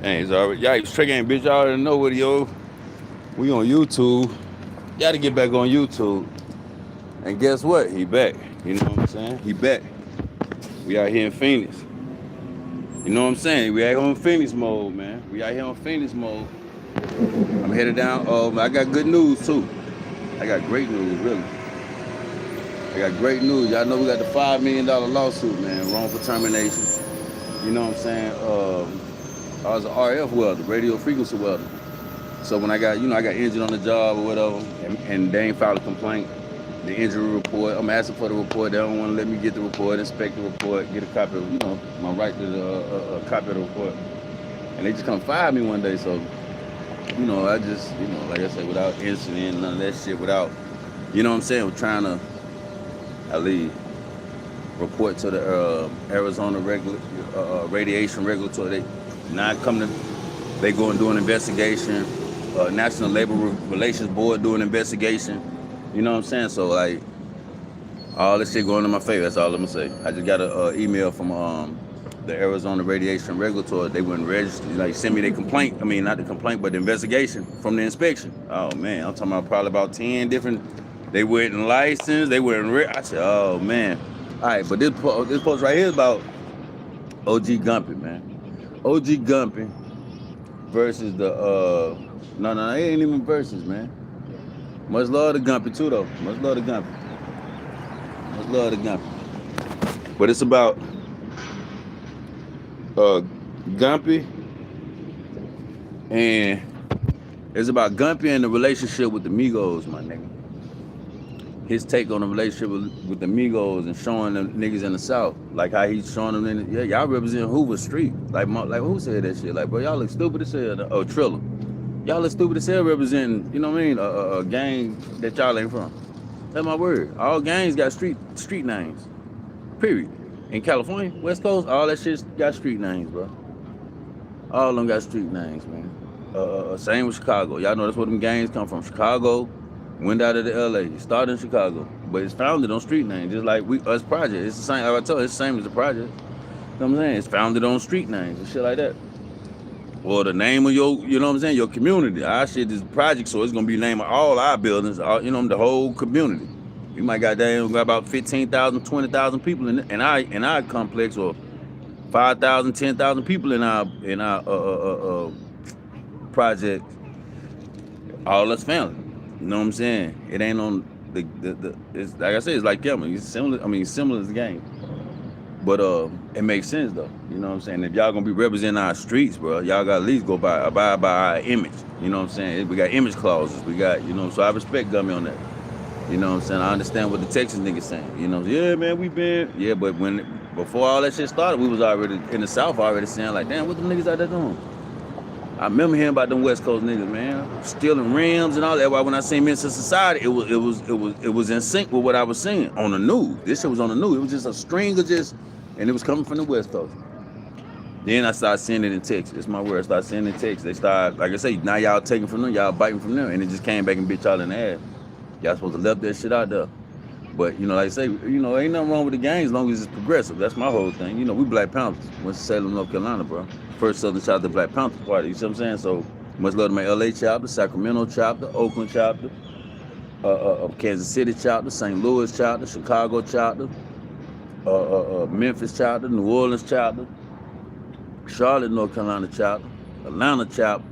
Dang, it's already. Yipes, Trick ain't bitch. Y'all already know what yo. We on YouTube. Gotta get back on YouTube. And guess what? He back. You know what I'm saying? He back. We out here in Phoenix. You know what I'm saying? We out here on Phoenix mode, man. We out here on Phoenix mode. I'm headed down. I got good news too. I got great news, really. I got great news. Y'all know we got the $5 million lawsuit, man. Wrongful termination. You know what I'm saying? I was an RF welder, radio frequency welder. So when I got, I got injured on the job or whatever, and they ain't filed a complaint, the injury report, I'm asking for the report. They don't want to let me get the report, inspect the report, get a copy of, my right to a copy of the report. And they just come fire me one day. So, I just, like I said, without incident, none of that shit, without, you know what I'm saying, we're trying to, at least, report to the Arizona radiation regulatory. They go and do an investigation. National Labor Relations Board do an investigation. You know what I'm saying? So like, all this shit going in my favor. That's all I'm gonna say. I just got an email from the Arizona Radiation Regulatory. They wouldn't register, like send me their complaint. I mean, not the complaint, but the investigation from the inspection. Oh man, I'm talking about probably about 10 different. They weren't licensed. They weren't. I said, oh man. All right, but this post right here is about OG Gumby, man. OG Gumby versus the no, it ain't even versus, man. Much love to Gumby too, though. Much love to Gumby. Much love to Gumby. But it's about Gumby, and it's about Gumby and the relationship with the Migos, my nigga. His take on the relationship with the Migos and showing them niggas in the South, like how he's showing them y'all represent Hoover Street. Like who said that shit? Like, bro, y'all look stupid as hell. Oh, Triller. Y'all look stupid as hell representing, you know what I mean, a gang that y'all ain't from. That's my word. All gangs got street names. Period. In California, West Coast, all that shit got street names, bro. All of them got street names, man. Same with Chicago. Y'all know that's where them gangs come from. Chicago went out of the LA. Started in Chicago. But it's founded on street names. Just like us project. It's the same, like I told you, it's the same as the project. You know what I'm saying? It's founded on street names and shit like that. Or the name of your, you know what I'm saying, your community. Our shit is project, so it's gonna be the name of all our buildings, the whole community. We might got about 15,000, 20,000 people in our complex, or 5,000, 10,000 people in our project. All us family. You know what I'm saying? It ain't on the it's like I said, it's like Kelman. It's similar. I mean, similar as the game. But it makes sense though. You know what I'm saying? If y'all gonna be representing our streets, bro, y'all gotta at least abide by our image. You know what I'm saying? We got image clauses. We got, so I respect Gummy on that. You know what I'm saying? I understand what the Texas niggas saying. Yeah, man, but before all that shit started, we was already in the South already saying like, damn, what them niggas out there doing? I remember hearing about them West Coast niggas, man, stealing rims and all that. Why when I seen Men's Society, it was in sync with what I was seeing on the news. This shit was on the news. It was just a string of and it was coming from the West Coast. Then I started seeing it in Texas. It's my word. I started seeing it in Texas. They started, like I say, now y'all taking from them, y'all biting from them, and it just came back and bit y'all in the ass. Y'all supposed to left that shit out there. But, like I say, ain't nothing wrong with the gang as long as it's progressive. That's my whole thing. We Black Panthers. Went to Salem, North Carolina, bro. First Southern Child, the Black Panther Party. You see what I'm saying? So, much love to my LA chapter, Sacramento chapter, Oakland chapter, Kansas City chapter, St. Louis chapter, Chicago chapter, Memphis chapter, New Orleans chapter, Charlotte, North Carolina chapter, Atlanta chapter,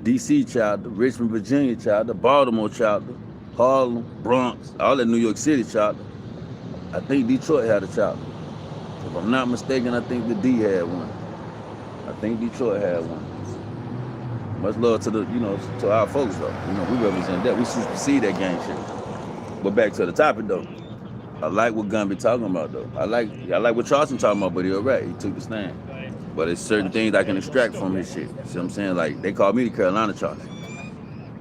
DC chapter, Richmond, Virginia chapter, Baltimore chapter, Harlem, Bronx, all that New York City chapter. I think Detroit had a chapter. If I'm not mistaken, I think the D had one. I think Detroit had one. Much love to to our folks though. We represent that. We see that gang shit. But back to the topic though. I like what Gumby talking about though. I like what Charleston talking about, but he alright. He took the stand. But it's certain things I can extract from his shit. See what I'm saying? Like, they called me the Carolina Charleston.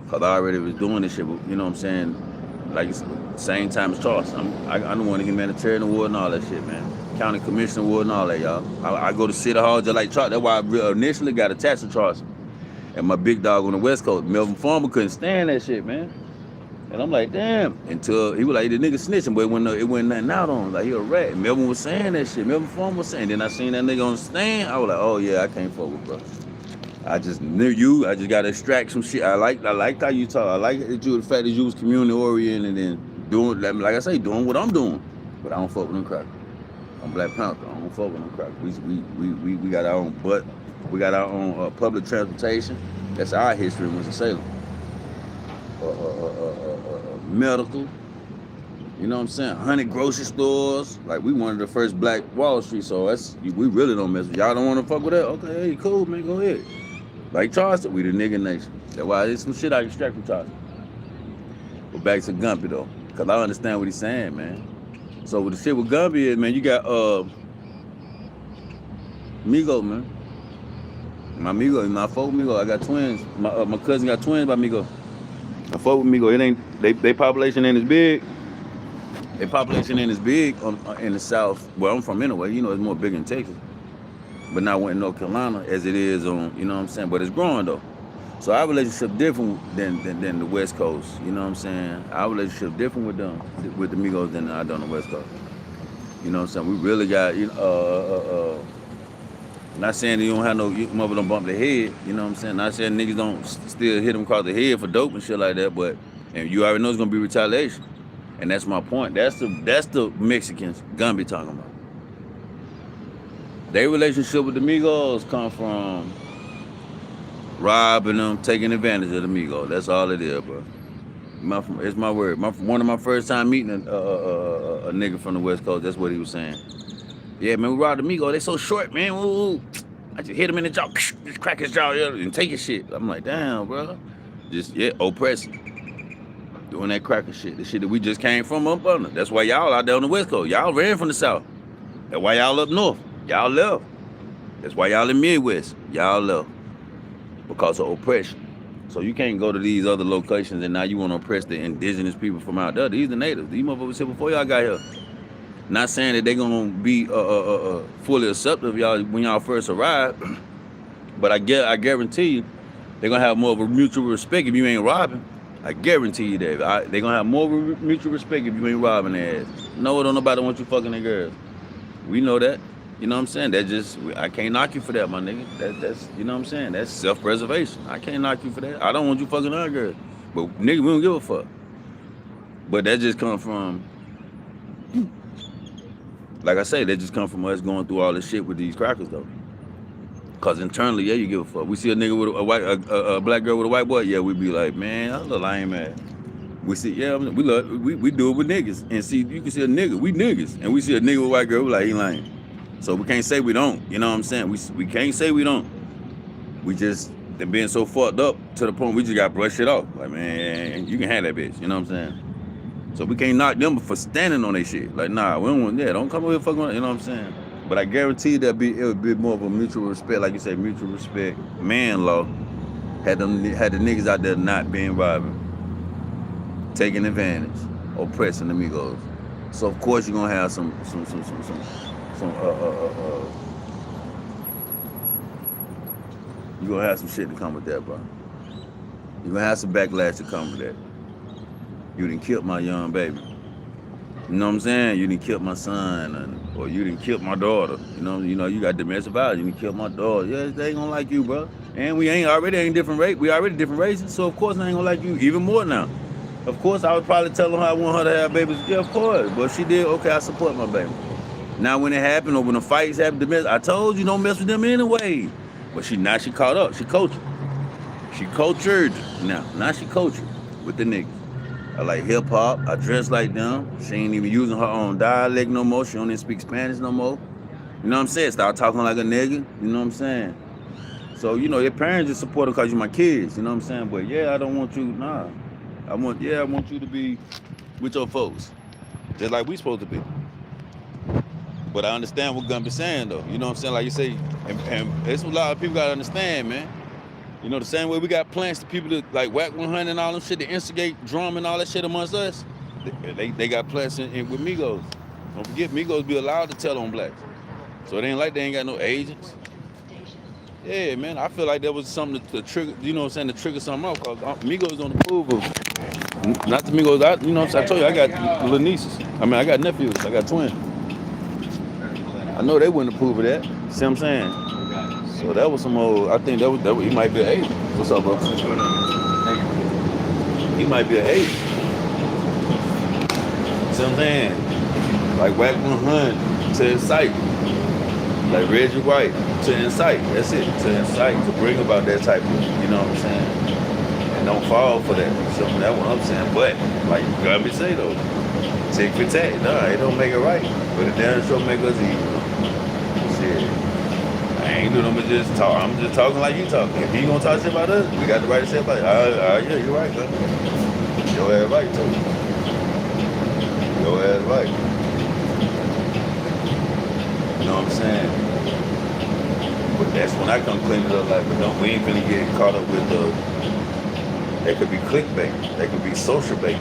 Because I already was doing this shit, but, you know what I'm saying? Like, it's the same time as Charleston. I don't want to get humanitarian award and all that shit, man. County Commissioner award and all that, y'all. I go to City Hall just like Charleston. That's why I initially got attached to Charleston. And my big dog on the West Coast, Melvin Farmer, couldn't stand that shit, man. And I'm like, damn. Until he was like, the nigga snitching, but it wasn't nothing out on him. Like, he a rat. And Melvin was saying that shit. Melvin Farmer was saying. Then I seen that nigga on the stand. I was like, oh, yeah, I can't fuck with bro. I just knew you. I just gotta extract some shit. I liked how you talk. I like that you the fact that you was community oriented and doing like I say, doing what I'm doing. But I don't fuck with them crackers. I'm Black Panther. I don't fuck with them crackers. We got our own butt. We got our own public transportation. That's our history in Winston-Salem. Medical. You know what I'm saying? 100 grocery stores. Like we one of the first Black Wall Street. So we really don't mess with y'all. Don't want to fuck with that? Okay, hey, cool, man. Go ahead. Like Charleston, we the nigga nation. That's why there's some shit I extract from Charleston. But back to Gumby though, cause I understand what he's saying, man. So with the shit with Gumby is, man, you got Migo, man. My Migo, my folk Migo. I got twins. My cousin got twins by Migo. I fuck with Migo. It ain't they population ain't as big. Their population ain't as big in the South. Where I'm from anyway. You know, it's more big in Texas. But not in North Carolina as it is on, you know what I'm saying? But it's growing though. So our relationship different than the West Coast, you know what I'm saying? Our relationship different with them, with the Migos than I do on the West Coast. You know what I'm saying? We really got, not saying that you don't have no, mother don't bump their head, you know what I'm saying? Not saying niggas don't still hit them across the head for dope and shit like that, but, and you already know it's gonna be retaliation. And that's my point. That's the Mexicans Gumby talking about. Their relationship with the Migos come from robbing them, taking advantage of the Migos. That's all it is, bro. It's my word. One of my first time meeting a nigga from the West Coast, that's what he was saying. Yeah, man, we robbed the Migos. They so short, man. Woo. I just hit him in the jaw, just crack his jaw and take his shit. I'm like, damn, bro. Just, oppressing. Doing that cracker shit. The shit that we just came from up under. That's why y'all out there on the West Coast. Y'all ran from the South. That's why y'all up north. Y'all left. That's why y'all in Midwest. Y'all left. Because of oppression. So you can't go to these other locations and now you want to oppress the indigenous people from out there. These the natives. These motherfuckers here before y'all got here. Not saying that they're going to be fully accepting of y'all when y'all first arrive. But I guarantee you, they're going to have more of a mutual respect if you ain't robbing. I guarantee you that. They're going to have more mutual respect if you ain't robbing their ass. No, don't nobody want you fucking their girls. We know that. You know what I'm saying? That just, I can't knock you for that, my nigga. That's you know what I'm saying? That's self-preservation. I can't knock you for that. I don't want you fucking our girl. But nigga, we don't give a fuck. But that just come from, like I say, that just come from us going through all this shit with these crackers though. Cause internally, yeah, you give a fuck. We see a nigga with a black girl with a white boy, yeah, we be like, man, that's a little lame man. We see, yeah, we do it with niggas. And see, you can see a nigga, we niggas. And we see a nigga with a white girl, we like, he lame. So we can't say we don't, you know what I'm saying? We can't say we don't. We just, them being so fucked up to the point we just got brush it off. Like, man, you can have that bitch, you know what I'm saying? So we can't knock them for standing on their shit. Like, nah, we don't want that. Don't come over here fucking, you know what I'm saying? But I guarantee it would be more of a mutual respect, like you say, mutual respect, man law. Had the niggas out there not being robbing, taking advantage, oppressing the Migos. So of course you're gonna have some you're gonna have some shit to come with that, bro. You're gonna have some backlash to come with that. You done killed my young baby. You know what I'm saying? You done killed my son, or you done killed my daughter. You know, you got domestic violence. You done killed my daughter. Yeah, they ain't gonna like you, bro. And we already different race. We already different races, so of course they ain't gonna like you even more now. Of course, I would probably tell them how I want her to have babies. Yeah, of course. But she did. Okay, I support my baby. Now when it happened or when the fights happened, I told you don't mess with them anyway. But she caught up. She coaching. She cultured now she coaching with the niggas. I like hip hop. I dress like them. She ain't even using her own dialect no more. She don't even speak Spanish no more. You know what I'm saying? Start talking like a nigga. You know what I'm saying? So, your parents just support her because you're my kids. You know what I'm saying? But yeah, I don't want you, nah. I want you to be with your folks. Just like we supposed to be. But I understand what Gumby's saying though. You know what I'm saying? Like you say, and there's a lot of people gotta understand, man. The same way we got plans to people to like whack 100 and all them shit to instigate drama and all that shit amongst us. They got plans with Migos. Don't forget, Migos be allowed to tell on blacks. So it ain't like they ain't got no agents. Yeah, man, I feel like that was something to trigger, to trigger something off. Cause Migos don't approve of, not the Migos, I told you, I got little nieces. I got nephews, I got twins. I know they wouldn't approve of that. See what I'm saying? So that was some old. I think that was he might be an eight. What's up, bro? What's going on? He might be an eight. See what I'm saying? Like Whack 100 to incite. Like Reggie White to incite. That's it. To incite, to bring about that type of, you know what I'm saying? And don't fall for that. So that's what I'm saying. But like Gumby say though, tick for tack. Nah, it don't make it right. But it damn sure make us equal. Shit. I ain't doing nothing but just talk. I'm just talking like you talking. If he gonna talk shit about us, we got the right to say about it. Yeah, you're right, man. Your ass right too. Your ass right. You know what I'm saying? But that's when I come clean it up like, but don't, we ain't finna get caught up with the, that could be clickbait, that could be social bait,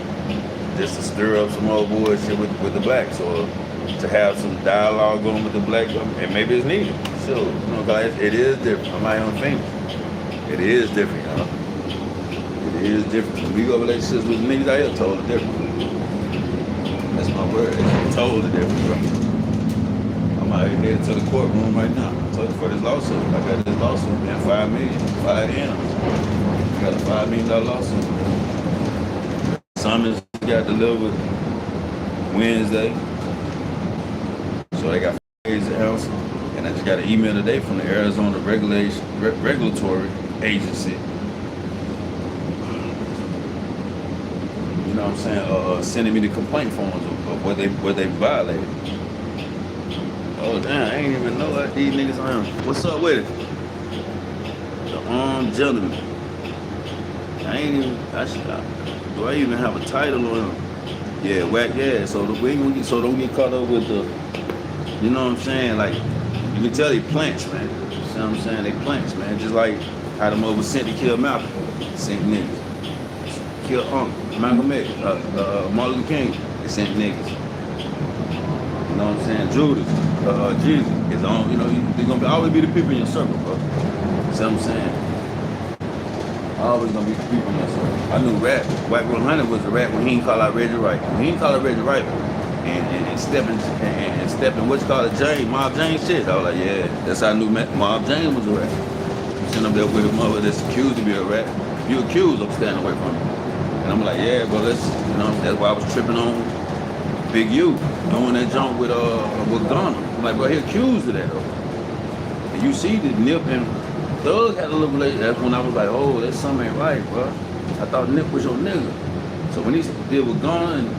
just to stir up some old bullshit with the blacks, or to have some dialogue going with the black, and maybe it's needed. So, you know, guys, it is different. I'm not even famous. It is different, y'all. It is different. When we go relationships with niggas out here, totally different. That's my word. It's totally different, bro. I'm out here headed to the courtroom right now. For this lawsuit. I got this lawsuit, man, $5 million, 5 M's. I got a $5 million lawsuit. Summons got delivered Wednesday. So they got 5 days to answer. And I just got an email today from the Arizona Regulatory Agency. You know what I'm saying? Sending me the complaint forms of what they violated. Oh damn, I ain't even know what these niggas are. What's up with it? The armed gentleman. I ain't even, do I even have a title on him? Yeah, Whack, yeah. So we ain't gonna get, so don't get caught up with the, you know what I'm saying? Like, you can tell they plants, man. You see what I'm saying? They plants, man. Just like how them over sent to kill Malcolm. Sent niggas. Kill Malcolm X, Martin Luther King. They sent niggas. You know what I'm saying? Judas, Jesus, is on, you know, they're gonna always be the people in your circle, bro. See what I'm saying? Always gonna be the people in your circle. I knew Whack 100 was the rap when he didn't call out Reggie Wright. When he didn't call out Reggie Wright and stepping what's called a James, Mob James shit. I was like, yeah, that's how I knew Mob James was a rap. Sitting up there with a mother that's accused to be a rap. You accused of standing away from him. And I'm like, yeah, bro, let's, you know, that's why I was tripping on Big U, doing that jump with Ghana. I'm like, bro, he accused of that though. And you see the Nip and Thug had a little relationship. That's when I was like, oh, that something ain't right, bro. I thought Nip was your nigga. So when he did with Ghana, and,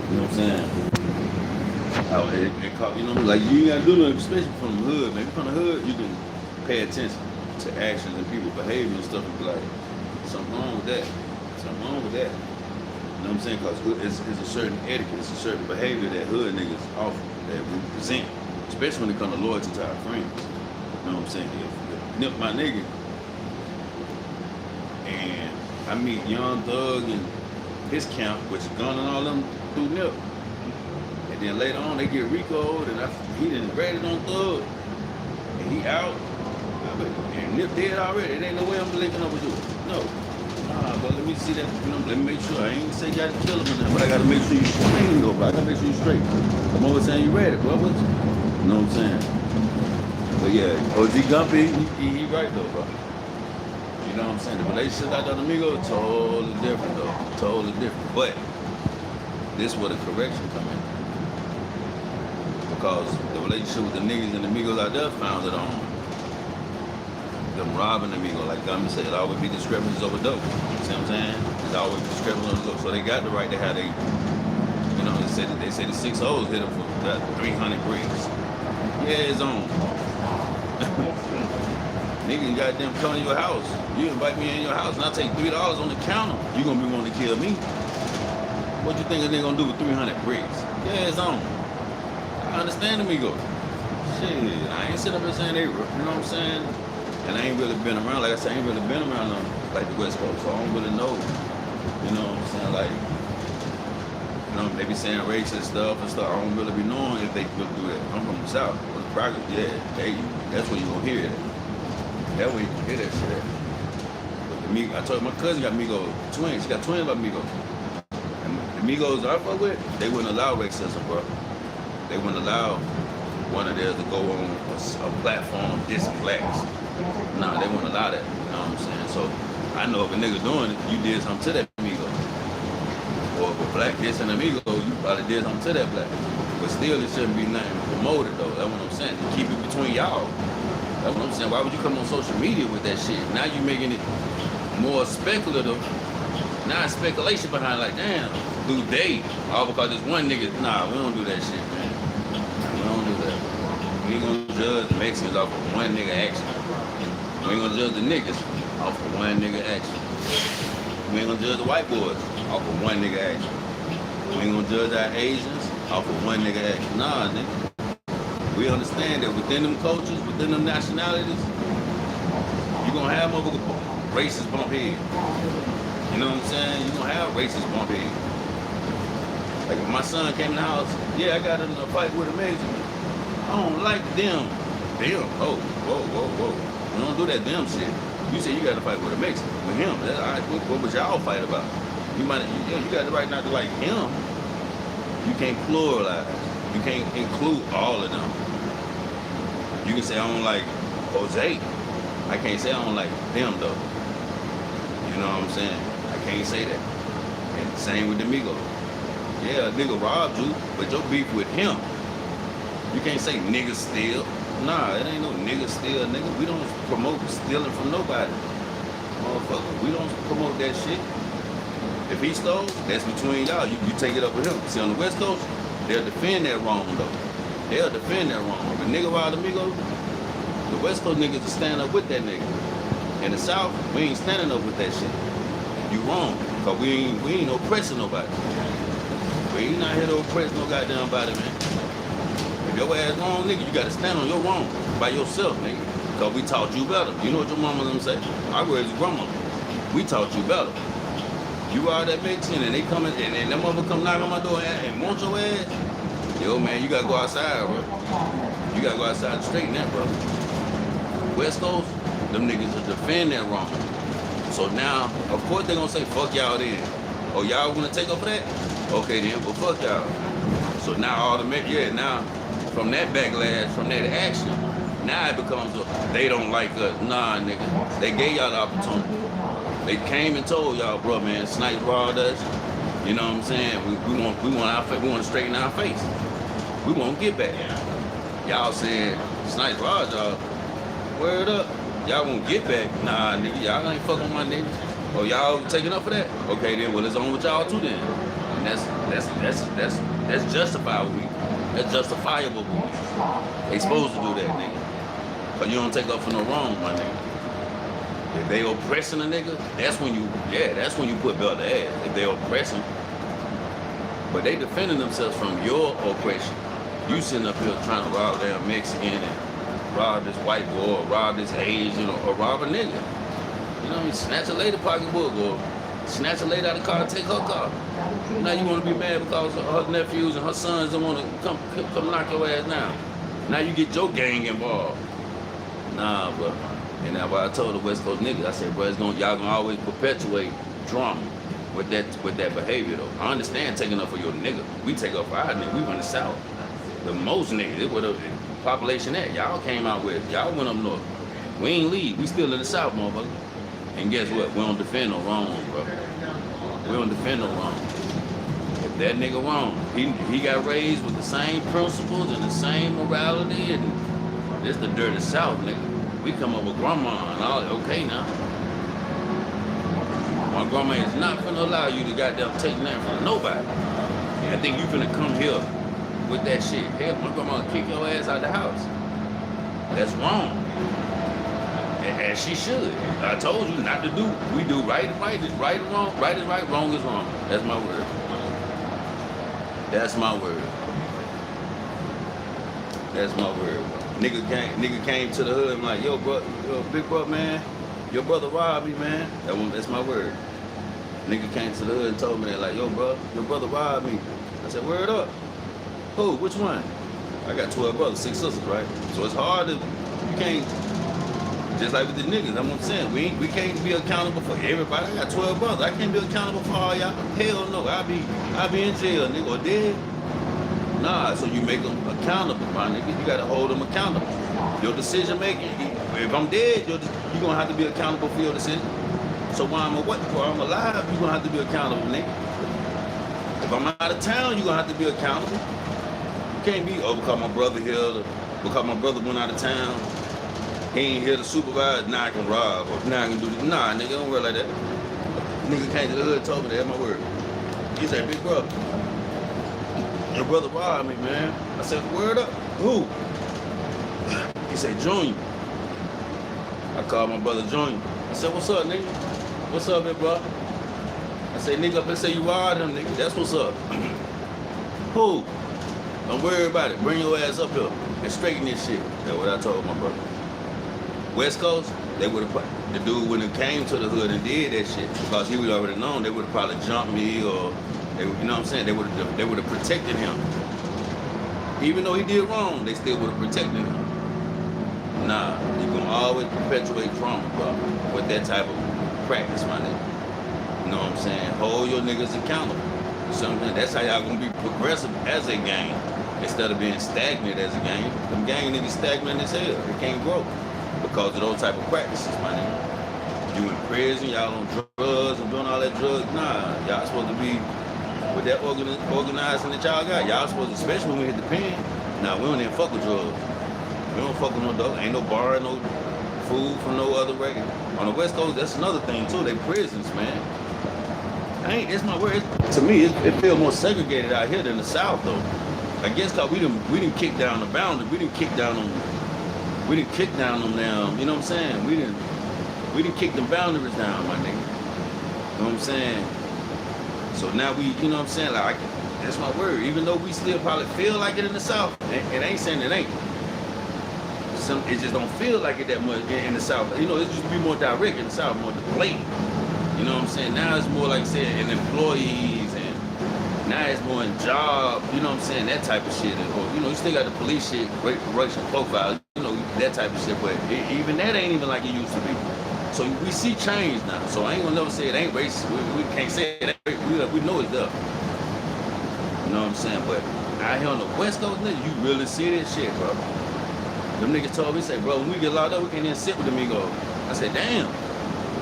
you know what I'm saying? It caught, you know, like you ain't gotta do nothing, especially from the hood, man. From the hood, you can pay attention to actions and people's behavior and stuff and be like, something wrong with that. Something wrong with that. You know what I'm saying? Because it's a certain etiquette, it's a certain behavior that hood niggas offer, that we present, especially when it comes to loyalty to our friends. You know what I'm saying? If Nip my nigga, and I meet Young Thug and his camp, which is Gun and all them through Nip. And then later on, they get Rico'd, and he done ratted on Thug, and he out, and Nip dead already. It ain't no way I'm linking up with you. No. But let me see that, you know, let me make sure. I ain't say you gotta kill him or nothing, but I gotta make sure you straight, though, bro. I gotta make sure you straight. I'm always saying you ready, bro. You know what I'm saying? But yeah, OG Gumby, he right though, bro. You know what I'm saying? The relationship out there with Amigo, totally different though. Totally different. But this is where the correction come in. Because the relationship with the niggas and the Amigos out there founded on them robbing Amigo. Like Gumby said, it always be discrepancies over dope. You see what I'm saying? It's always discrepancies over dope. So they got the right to have they, you know, they say the 6 hoes hit them for that 300 bricks. Yeah, it's on. Nigga, goddamn come to your house. You invite me in your house and I take $3 on the counter. You gonna be wanting to kill me. What you think a nigga gonna do with 300 bricks? Yeah, it's on. I understand Amigo. Shit, I ain't sitting up here saying they, you know what I'm saying? And I ain't really been around, like I said, I ain't really been around them, like the West Coast, so I don't really know, you know what I'm saying, like, you know, they be saying racist stuff and stuff, I don't really be knowing if they really do that. I'm from the South, but the project, yeah, that's where you gonna hear it. That way you can hear that shit at. But the Migos, I told you, my cousin got Migos, twins, she got twins by Migos. And the Migos I fuck with, they wouldn't allow racism, bro. They wouldn't allow one of theirs to go on a platform dissing blacks. Nah, they won't allow that. You know what I'm saying? So I know if a nigga doing it, you did something to that amigo. Or if a black dissing amigo, you probably did something to that black. But still, it shouldn't be nothing promoted though. That's what I'm saying. Keep it between y'all. That's what I'm saying. Why would you come on social media with that shit? Now you making it more speculative. Now it's speculation behind like, damn, do they? All because this one nigga, nah, we don't do that shit, man. We don't do that. We ain't gonna judge the Mexicans off of one nigga action. We ain't gonna judge the niggas off of one nigga action. We ain't gonna judge the white boys off of one nigga action. We ain't gonna judge our Asians off of one nigga action. Nah, nigga. We understand that within them cultures, within them nationalities, you gonna have motherfucker racist bump head. You know what I'm saying? You gonna have racist bump head. Like if my son came in the house, yeah, I got in a fight with a Mexican. I don't like them. Them. Oh, whoa, whoa, whoa. You don't do that damn shit. You say you got to fight with a Mexican, with him. That's all right. What was y'all fight about? You got the right not to like him. You can't pluralize. You can't include all of them. You can say I don't like Jose. I can't say I don't like them though. You know what I'm saying? I can't say that. And same with the Migos. Yeah, a nigga robbed you, but your beef with him. You can't say niggas steal. Nah, it ain't no nigga steal, nigga. We don't promote stealing from nobody. Motherfucker, we don't promote that shit. If he stole, that's between y'all. You take it up with him. See, on the West Coast, they'll defend that wrong, though. They'll defend that wrong. If a nigga robbed a Migo, the West Coast niggas will stand up with that nigga. In the South, we ain't standing up with that shit. You wrong, because we ain't oppressing nobody. We ain't not here to oppress no goddamn body, man. If your ass wrong, nigga, you gotta stand on your wrong by yourself, nigga. Because we taught you better. You know what your mama them say? I raised your grandma. We taught you better. You are that Mexican and they come in and that mother come knock on my door and want your ass. Yo, man, you gotta go outside, bro. You gotta go outside and straighten that, bro. West Coast, them niggas will defend that wrong. So now, of course they gonna say, fuck y'all then. Oh, y'all wanna take up for that? Okay then, well fuck y'all. So now now from that backlash, from that action, now it becomes they don't like us. Nah, nigga, they gave y'all the opportunity. They came and told y'all, bro, man, Snipes robbed us. You know what I'm saying? We want to straighten our face. We want to get back. Y'all said Snipes robbed y'all. Word up. Y'all won't get back. Nah, nigga, y'all ain't fucking my nigga. Oh, y'all taking up for that? Okay, then, well, it's on with y'all too then. And that's justifiable. That's justifiable. They supposed to do that, nigga. But you don't take up for no wrong, my nigga. If they oppressing a nigga, that's when you put belt to ass. If they oppressing, but they defending themselves from your oppression. You sitting up here trying to rob damn Mexican and rob this white boy, or rob this Asian, or rob a nigga. You know what I mean? Snatch a lady pocketbook, or snatch a lady out of the car and take her car. Now you want to be mad because her nephews and her sons don't want to come knock your ass down. Now you get your gang involved. Nah, bro. And that's why I told the West Coast niggas, I said, bro, y'all gonna always perpetuate drama with that behavior though. I understand taking up for your nigga. We take up for our nigga. We went to South. The most niggas, it would have population that y'all came out with. Y'all went up north. We ain't leave. We still in the South, motherfucker. And guess what? We don't defend no wrong, bro. We don't defend no wrong. If that nigga wrong, he got raised with the same principles and the same morality, and this the dirty South, nigga. We come up with grandma and all, okay now. My grandma is not finna allow you to goddamn take nothing from nobody. And I think you finna come here with that shit. Hell, my grandma will kick your ass out the house. That's wrong. As she should. I told you not to do. We do right is right is wrong. Right is right, wrong is wrong. That's my word. That's my word. That's my word. Nigga came to the hood and like, yo, big bro, man, your brother robbed me, man. That's my word. Nigga came to the hood and told me that, like, yo, bro, your brother robbed me. I said, word up. Who? Which one? I got 12 brothers, 6 sisters, right? So it's hard to, you can't, just like with the niggas, that's what I'm saying. We can't be accountable for everybody. I got 12 brothers. I can't be accountable for all y'all. Hell no. I'll be in jail, nigga, or dead. Nah, so you make them accountable, my nigga. You gotta hold them accountable. Your decision making. If I'm dead, you're gonna have to be accountable for your decision. So while I'm alive, you're gonna have to be accountable, nigga. If I'm out of town, you're gonna have to be accountable. You can't be, because my brother here, because my brother went out of town, he ain't here to supervise, now I can rob, or now I can do this. Nah, nigga, don't work like that. Nigga came to the hood, told me that, my word. He said, big brother, your brother robbed me, man. I said, word up, who? He said, Junior. I called my brother Junior. I said, what's up, nigga? What's up, big brother? I said, nigga, up there say you robbed him, nigga. That's what's up. Who? Don't worry about it. Bring your ass up here and straighten this shit. That's what I told my brother. West Coast, they would have, the dude when it came to the hood and did that shit, because he would already known, they would have probably jumped me, or they, you know what I'm saying? They would have protected him. Even though he did wrong, they still would have protected him. Nah, you gonna always perpetuate trauma, bro, with that type of practice, my nigga. You know what I'm saying? Hold your niggas accountable. Something that's how y'all gonna be progressive as a gang, instead of being stagnant as a gang. Them gang niggas stagnant as hell. They can't grow because of those type of practices, my nigga. You in prison, y'all on drugs and doing all that drugs. Nah, y'all supposed to be with that organizing that y'all got. Y'all supposed to, especially when we hit the pen. Nah, we don't even fuck with drugs. We don't fuck with no dope. Ain't no bar, no food from no other record. On the West Coast, that's another thing too. They prisons, man. It's my word. To me, it feels more segregated out here than the South, though. I guess cause we didn't kick down the boundary. We didn't kick down them down. You know what I'm saying? We didn't kick them boundaries down, my nigga. You know what I'm saying? So now we, you know what I'm saying? Like, that's my word. Even though we still probably feel like it in the South, it ain't saying it ain't. It just don't feel like it that much in the South. You know, it used to be more direct in the South, more blatant. You know what I'm saying? Now it's more like saying in employees, and now it's more in job, you know what I'm saying? That type of shit. Or, you know, you still got the police shit, racial profile, you know, that type of shit, but even that ain't even like it used to be. So we see change now. So I ain't gonna never say it ain't racist. We can't say it ain't racist. We know it's there. You know what I'm saying? But out here on the West Coast, nigga, you really see this shit, bro. Them niggas told me, say, bro, when we get locked up, we can't even sit with the Migos. I said, damn.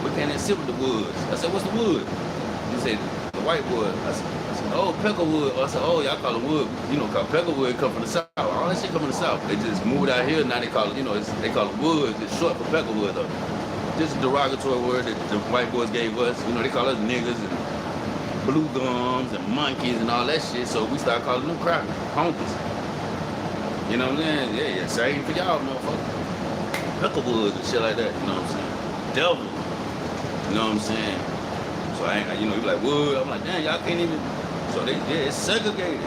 We can't even sit with the woods. I said, what's the wood? He said, the white wood. I said, oh, peckerwood. I said, oh, y'all call it wood. You know, cause peckerwood come from the South. All that shit come from the South. They just moved out here. Now they call it, you know, they call it wood. It's short for peckerwood, though. Just a derogatory word that the white boys gave us. You know, they call us niggas and blue gums and monkeys and all that shit. So we started calling them crackers, honkies. You know what I'm saying? Yeah, same for y'all, motherfucker. Peckerwood and shit like that. You know what I'm saying? Devil. You know what I'm saying? So you know, you like wood. I'm like, damn, y'all can't even. So it's segregated.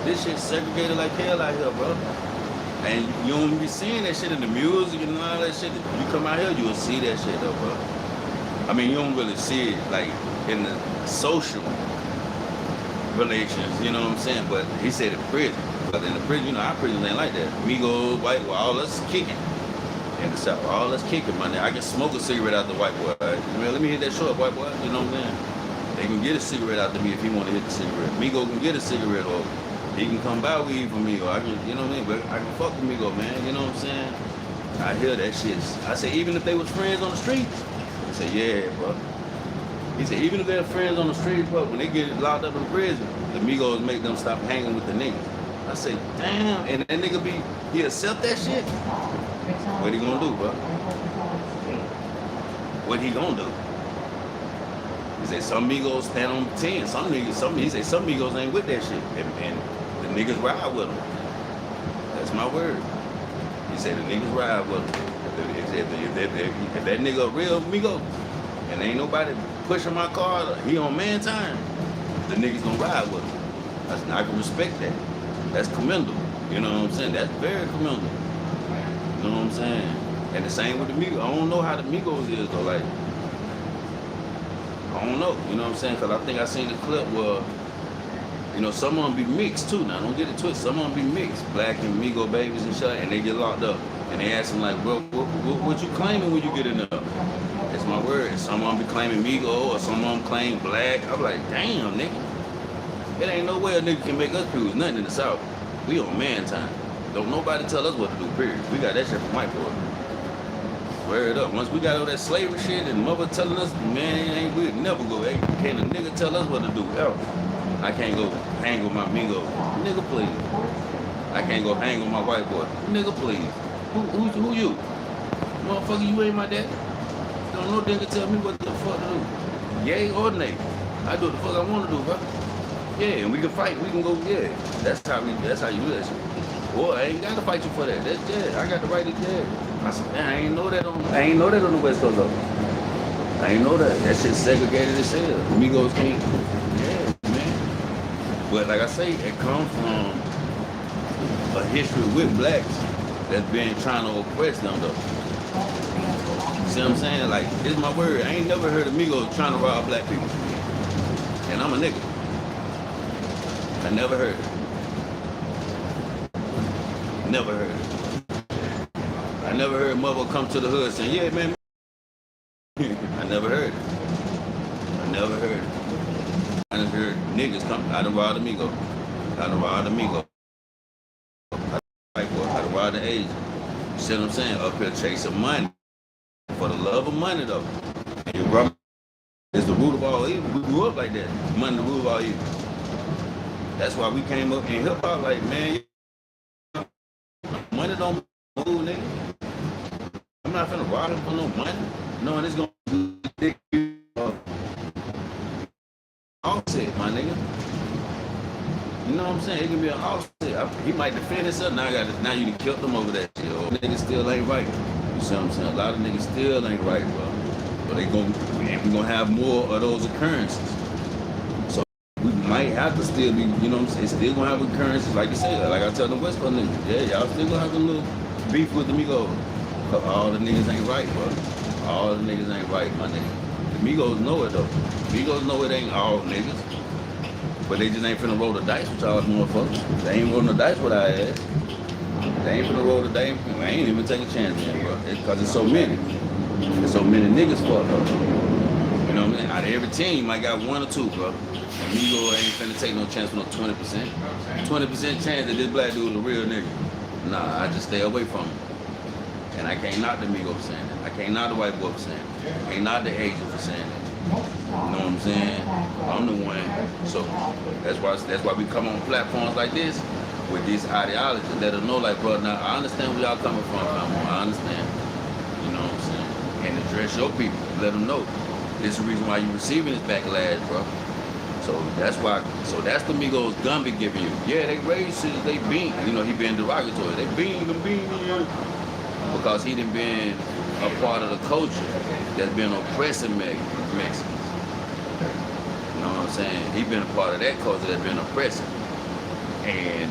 This shit's segregated like hell out here, bro. And you don't be seeing that shit in the music and all that shit. If you come out here, you will see that shit though, bro. I mean, you don't really see it like in the social relations, you know what I'm saying? But he said in prison. But in the prison, you know, our prisons ain't like that. Migos, white, well, all us kicking. In the South, all us kicking, my nigga. I can smoke a cigarette out the white boy. Man, let me hit that short, white boy. You know what I'm saying? They can get a cigarette out to me if he want to hit the cigarette. Migo can get a cigarette, or he can come buy weed from me, or I can, you know what I mean? But I can fuck with Migo, man. You know what I'm saying? I hear that shit. I say, even if they was friends on the streets, he said, yeah, bro. He said, even if they're friends on the streets, bro, when they get locked up in prison, the Migos make them stop hanging with the niggas. I say, damn, and that nigga he accept that shit? What he gonna do, bro? What he gonna do? He said some Migos stand on 10. He said some Migos ain't with that shit. And the niggas ride with them. That's my word. He said the niggas ride with them. If that nigga a real Migo, and ain't nobody pushing my car, he on man time, the niggas gonna ride with him. I can respect that. That's commendable. You know what I'm saying? That's very commendable. You know what I'm saying? And the same with the Migos. I don't know how the Migos is though. Like, I don't know. You know what I'm saying? Because I think I seen the clip where, you know, some of them be mixed too. Now, don't get it twisted. Some of them be mixed. Black and Migo babies and shit. And they get locked up. And they ask them like, bro, what you claiming when you get in there? That's my word. Some of them be claiming Migo, or some of them claim black. I'm like, damn, nigga. It ain't no way a nigga can make us choose nothing in the South. We on man time. Don't nobody tell us what to do, period. We got that shit from white boy. Swear it up. Once we got all that slavery shit and mother telling us, man, we'd never go. Hey, can't a nigga tell us what to do? Hell, I can't go hang with my amigo. Nigga, please. I can't go hang with my white boy. Nigga, please. Who you? Motherfucker, you ain't my dad. Don't no nigga tell me what the fuck to do. Yay or nay. I do what the fuck I want to do, bro. Yeah, and we can fight. We can go, yeah. That's how you do that shit. Boy, I ain't got to fight you for that. That's dead. I got the right to dead. I said, man, I ain't know that on the West Coast though. I ain't know that. That shit segregated as hell. Amigos can't. Yeah, man. But like I say, it comes from a history with blacks that's been trying to oppress them though. See what I'm saying? Like, this is my word. I ain't never heard amigos trying to rob black people. And I'm a nigga. I never heard it. Never heard it. I never heard mother come to the hood saying, yeah, man. I never heard it. I never heard it. I done heard niggas come. I done robbed amigo. I done robbed amigo. I done robbed the agent. You see what I'm saying? Up here chasing money. For the love of money, though. And your brother is the root of all evil. We grew up like that. Money the root of all evil. That's why we came up in hip-hop like, man, money don't move, nigga. I'm not finna rob him for no money. Knowing it's gonna be offset, my nigga. You know what I'm saying? It can be an offset. He might defend himself. Now you done killed him over that shit. Or niggas still ain't right. You see what I'm saying? A lot of niggas still ain't right, bro. But we gonna have more of those occurrences. So we might have to still be, you know what I'm saying? Still gonna have occurrences, like you said, like I tell the West Coast niggas, yeah, y'all still gonna have a little beef with the Migos. But all the niggas ain't right, bro. All the niggas ain't right, my nigga. The Migos know it though. The Migos know it ain't all niggas. But they just ain't finna roll the dice with y'all motherfuckers. They ain't rolling the dice with our ass. They ain't finna roll the dice. I ain't even taking a chance in, bro. Cause it's so many. There's so many niggas fucked up. You know what I mean? Out of every team, you might got one or two, bro. And Migo ain't finna take no chance for no 20%. 20% chance that this black dude is a real nigga. Nah, I just stay away from him. And I can't knock the Migo for saying that. I can't knock the white boy for saying that. I can't knock the Asian for saying that. You know what I'm saying? I'm the one. So that's why we come on platforms like this with this ideology. Let them know, like, bro, now I understand where y'all coming from. I understand. You know what I'm saying? And address your people. Let them know. This is the reason why you're receiving this backlash, bro. So that's why. So that's the Migos Gumby giving you. Yeah, they racist. They beat. You know, he been derogatory. They beat him. Because he done been a part of the culture that's been oppressing Mexicans. You know what I'm saying? He been a part of that culture that's been oppressing and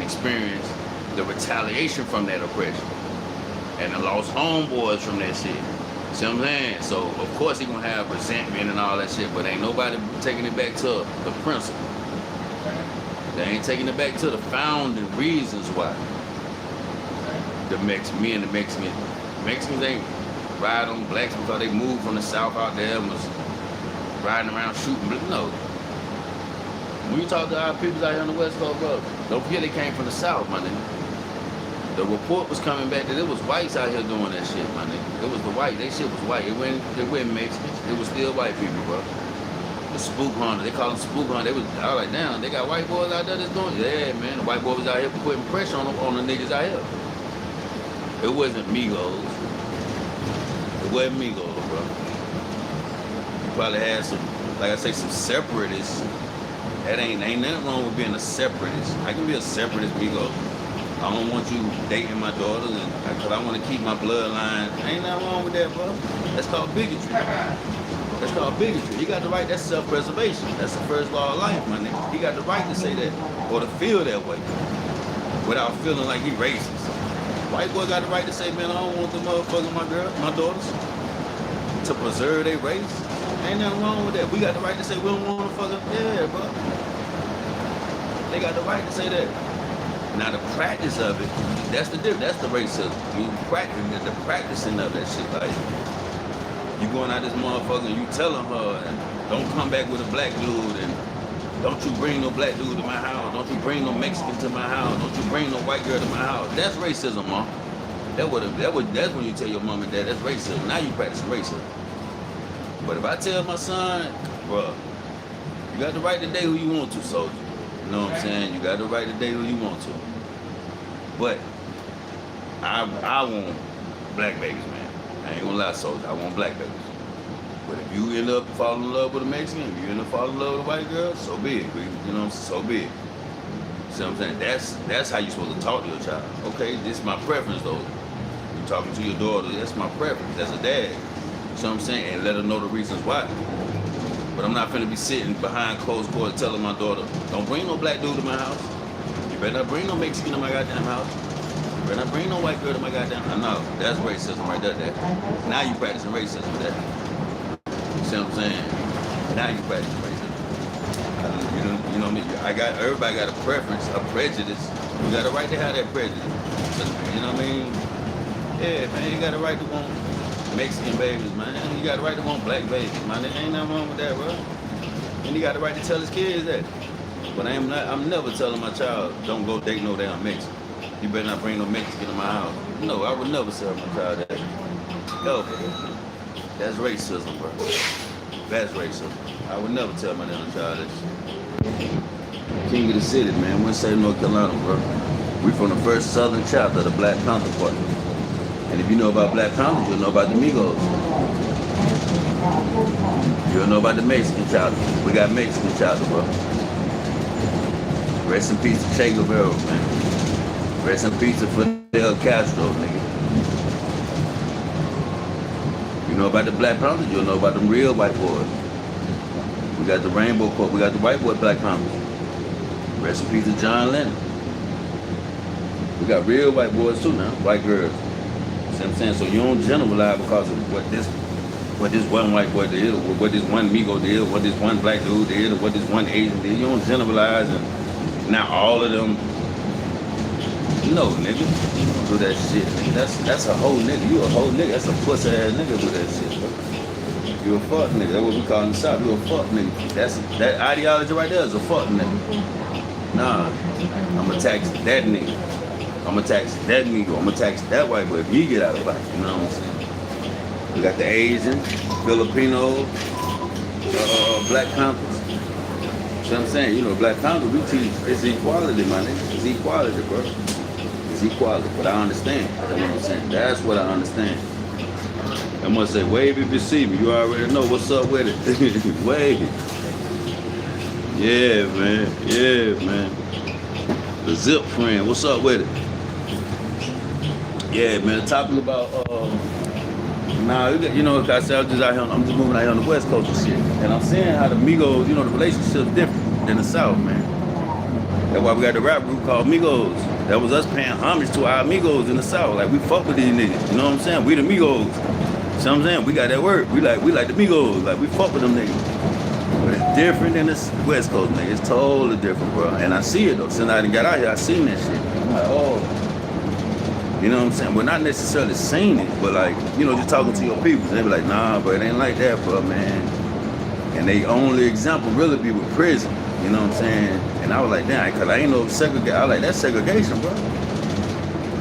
experience the retaliation from that oppression and the lost homeboys from that shit. See what I'm saying? So of course he gonna have resentment and all that shit, but ain't nobody taking it back to the principle. They ain't taking it back to the founding reasons why. Me and the Mexicans ain't ride on blacks because they moved from the South out there and was riding around shooting. No. When you talk to our people out here on the West Coast, bro, don't forget they came from the South, my nigga. The report was coming back that it was whites out here doing that shit, my nigga. It was the white. They shit was white. It wasn't Mexicans. It was still white people, bro. The spook hunters. They call them spook hunters. I was like, damn, they got white boys out there that's doing it. Yeah, man. The white boys was out here putting pressure on the niggas out here. It wasn't Migos. It wasn't Migos, bro. You probably had some, like I say, some separatists. That ain't nothing wrong with being a separatist. I can be a separatist, Migos. I don't want you dating my daughters because I want to keep my bloodline. Ain't nothing wrong with that, bro. That's called bigotry. That's called bigotry. He got the right, that's self-preservation. That's the first law of life, my nigga. He got the right to say that or to feel that way without feeling like he racist. White boy got the right to say, man, I don't want the motherfucker, my daughters, to preserve their race. Ain't nothing wrong with that. We got the right to say we don't want to fuck up. Yeah, bro. They got the right to say that. Now the practice of it, that's the difference. That's the racism. You practice the practicing of that shit. Like you going out this motherfucker and you telling her, don't come back with a black dude, and don't you bring no black dude to my house. Don't you bring no Mexican to my house. Don't you bring no white girl to my house. That's racism, mom. That's when you tell your mom and dad that's racism. Now you practice racism. But if I tell my son, bro, you got the right to date who you want to, soldier. You know what I'm saying? You got the right to date who you want to. But I want black babies, man. I ain't gonna lie, soldier. I want black babies. But if you end up falling in love with a Mexican, if you end up falling in love with a white girl, so be it. You know, so be it. See what I'm saying? That's how you're supposed to talk to your child. Okay, this is my preference, though. You're talking to your daughter, that's my preference. That's a dad. See what I'm saying? And let her know the reasons why. But I'm not finna be sitting behind closed doors telling my daughter, don't bring no black dude to my house. You better not bring no Mexican to my goddamn house. You better not bring no white girl to my goddamn house. No, that's racism right there, Dad. Now you practicing racism, Dad. You see what I'm saying? Now you practicing racism. You know me. Everybody got a preference, a prejudice. You got a right to have that prejudice. You know what I mean? Yeah, man, you got a right to want Mexican babies, man. You got a right to want black babies, man. There ain't nothing wrong with that, bro. And you got the right to tell his kids that. But I'm never telling my child, don't go date no damn Mexican. You better not bring no Mexican to my house. No, I would never tell my child that. No, bro. That's racism, bro. That's racism. I would never tell my damn child that shit. King of the city, man. Winston, North Carolina, bro. We from the first southern chapter of the Black Panther Party. And if you know about Black Panthers, you'll know about the Migos. You'll know about the Mexican chapter. We got Mexican chapter, bro. Rest in peace to Che Guevara, man. Rest in peace to Fidel Castro, nigga. You know about the Black Panthers, you'll know about them real white boys. We got the Rainbow Corps, we got the white boy Black Panthers. Rest in peace to John Lennon. We got real white boys too now, white girls. See what I'm saying? So you don't generalize because of what this one white boy did, or what this one Migo did, or what this one black dude did, or what this one Asian did. You don't generalize, and now all of them. No, nigga, you don't do that shit. Nigga. That's a whole nigga. You a whole nigga. That's a pussy ass nigga do that shit, bro. You a fuck nigga. That's what we call in the South. You a fuck nigga. That ideology right there is a fuck nigga. Nah, I'ma tax that nigga. I'ma tax that nigga. I'ma tax that white boy if you get out of life. You know what I'm saying? We got the Asian, Filipino, Black Panthers. See what I'm saying? You know, Black Panthers, we teach it's equality, my nigga. It's equality, bro. It's equality. But I understand. That's what I'm saying. That's what I understand. I'm gonna say, wave if you see me. You already know what's up with it. Wave. Yeah, man. Yeah, man. The Zip friend, what's up with it? Yeah, man. Talking about you know, like I said, I'm just moving out here on the West Coast and shit. And I'm seeing how the Migos, you know, the relationship's different than the South, man. That's why we got the rap group called Migos. That was us paying homage to our Migos in the South. Like, we fuck with these niggas. You know what I'm saying? We the Migos. You know what I'm saying? We got that word. We like the Migos. Like, we fuck with them niggas. But it's different than the West Coast niggas. It's totally different, bro. And I see it, though. Since I done got out here, I seen that shit. I'm like, oh. You know what I'm saying? Well, not necessarily seen it, but like, you know, just talking to your people. They be like, nah, bro, it ain't like that, bro, man. And they only example really be with prison. You know what I'm saying? And I was like, damn, because I ain't no segregation. I was like, that's segregation, bro.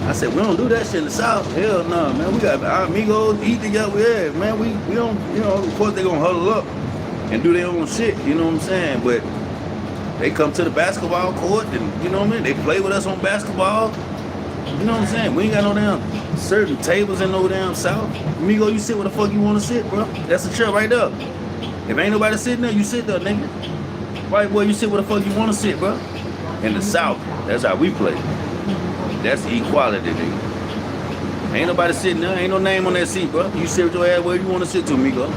I said, we don't do that shit in the South. Hell no, man. We got our amigos eat together. Yeah, man, we don't, you know, of course they gonna huddle up and do their own shit. You know what I'm saying? But they come to the basketball court and, you know what I mean? They play with us on basketball. You know what I'm saying? We ain't got no damn certain tables in no damn South. Amigo, you sit where the fuck you want to sit, bro. That's the chair right there. If ain't nobody sitting there, you sit there, nigga. White boy, you sit where the fuck you want to sit, bro. In the South, that's how we play. That's equality, nigga. Ain't nobody sitting there. Ain't no name on that seat, bro. You sit with your ass where you want to sit to, amigo.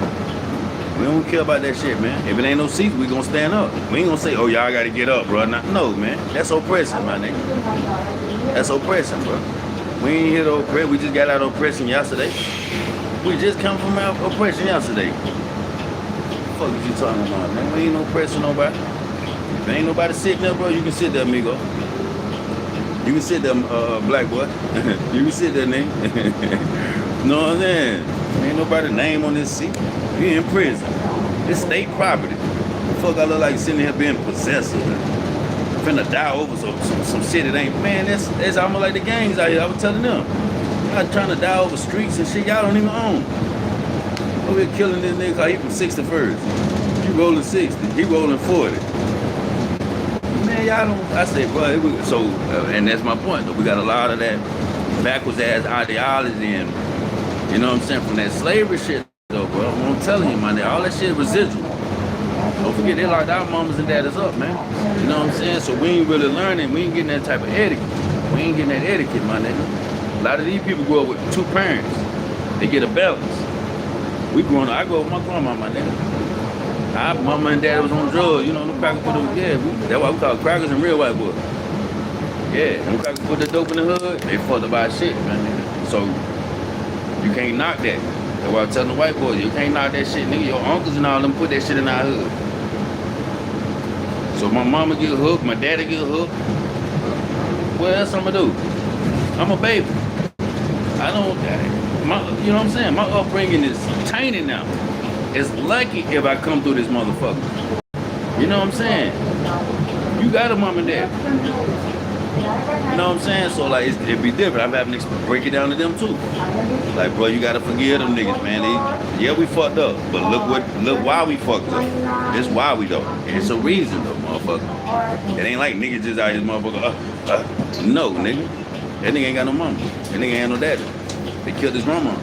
We don't care about that shit, man. If it ain't no seats, we gonna stand up. We ain't gonna say, oh, y'all gotta get up, bro. No, man. That's oppressing, my nigga. That's oppressing, bro. We ain't here to oppress. We just got out of oppression yesterday. We just come from out oppression yesterday. What the fuck is you talking about, man? We ain't no oppressing nobody. If ain't nobody sitting there, bro, you can sit there, amigo. You can sit there, black boy. You can sit there, nigga. You know what I'm saying? Ain't nobody name on this seat. You in prison. It's state property. The fuck I look like sitting here being possessive. Finna die over some shit that ain't. Man, that's almost like the gangs out here. I was telling them. Y'all trying to die over streets and shit y'all don't even own. Over here killing this nigga cause he from 61st. You rolling 60. He rolling 40. Man, y'all don't. I said, bro, so, and that's my point, though. We got a lot of that backwards ass ideology and, you know what I'm saying, from that slavery shit, though, bro. I'm telling you, man, all that shit residual. Don't forget, they locked our mamas and daddies up, man. You know what I'm saying? So we ain't really learning. We ain't getting that type of etiquette. We ain't getting that etiquette, my nigga. A lot of these people grow up with two parents. They get a balance. We growing up, I grew up with my grandma, my nigga. Our mama and daddy was on drugs, you know, them crackers put them, yeah, that's why we call crackers and real white boys. Yeah, them crackers put the dope in the hood, they fucked up our shit, man. So, you can't knock that. That's why I'm telling the white boys, you can't knock that shit, nigga. Your uncles and all them put that shit in our hood. So my mama get hooked, my daddy get hooked. What else I'ma do? I'm a baby. I don't, you know what I'm saying? My upbringing is tainted now. It's lucky if I come through this motherfucker. You know what I'm saying? You got a mom and dad. You know what I'm saying? So like it'd be different. I'm having to break it down to them too. Like, bro, you gotta forgive them niggas, man. Yeah, we fucked up, but look why we fucked up. It's why we though. It's a reason though, motherfucker. It ain't like niggas just out here, motherfucker. No, nigga. That nigga ain't got no mama. That nigga ain't no daddy. They killed his grandma.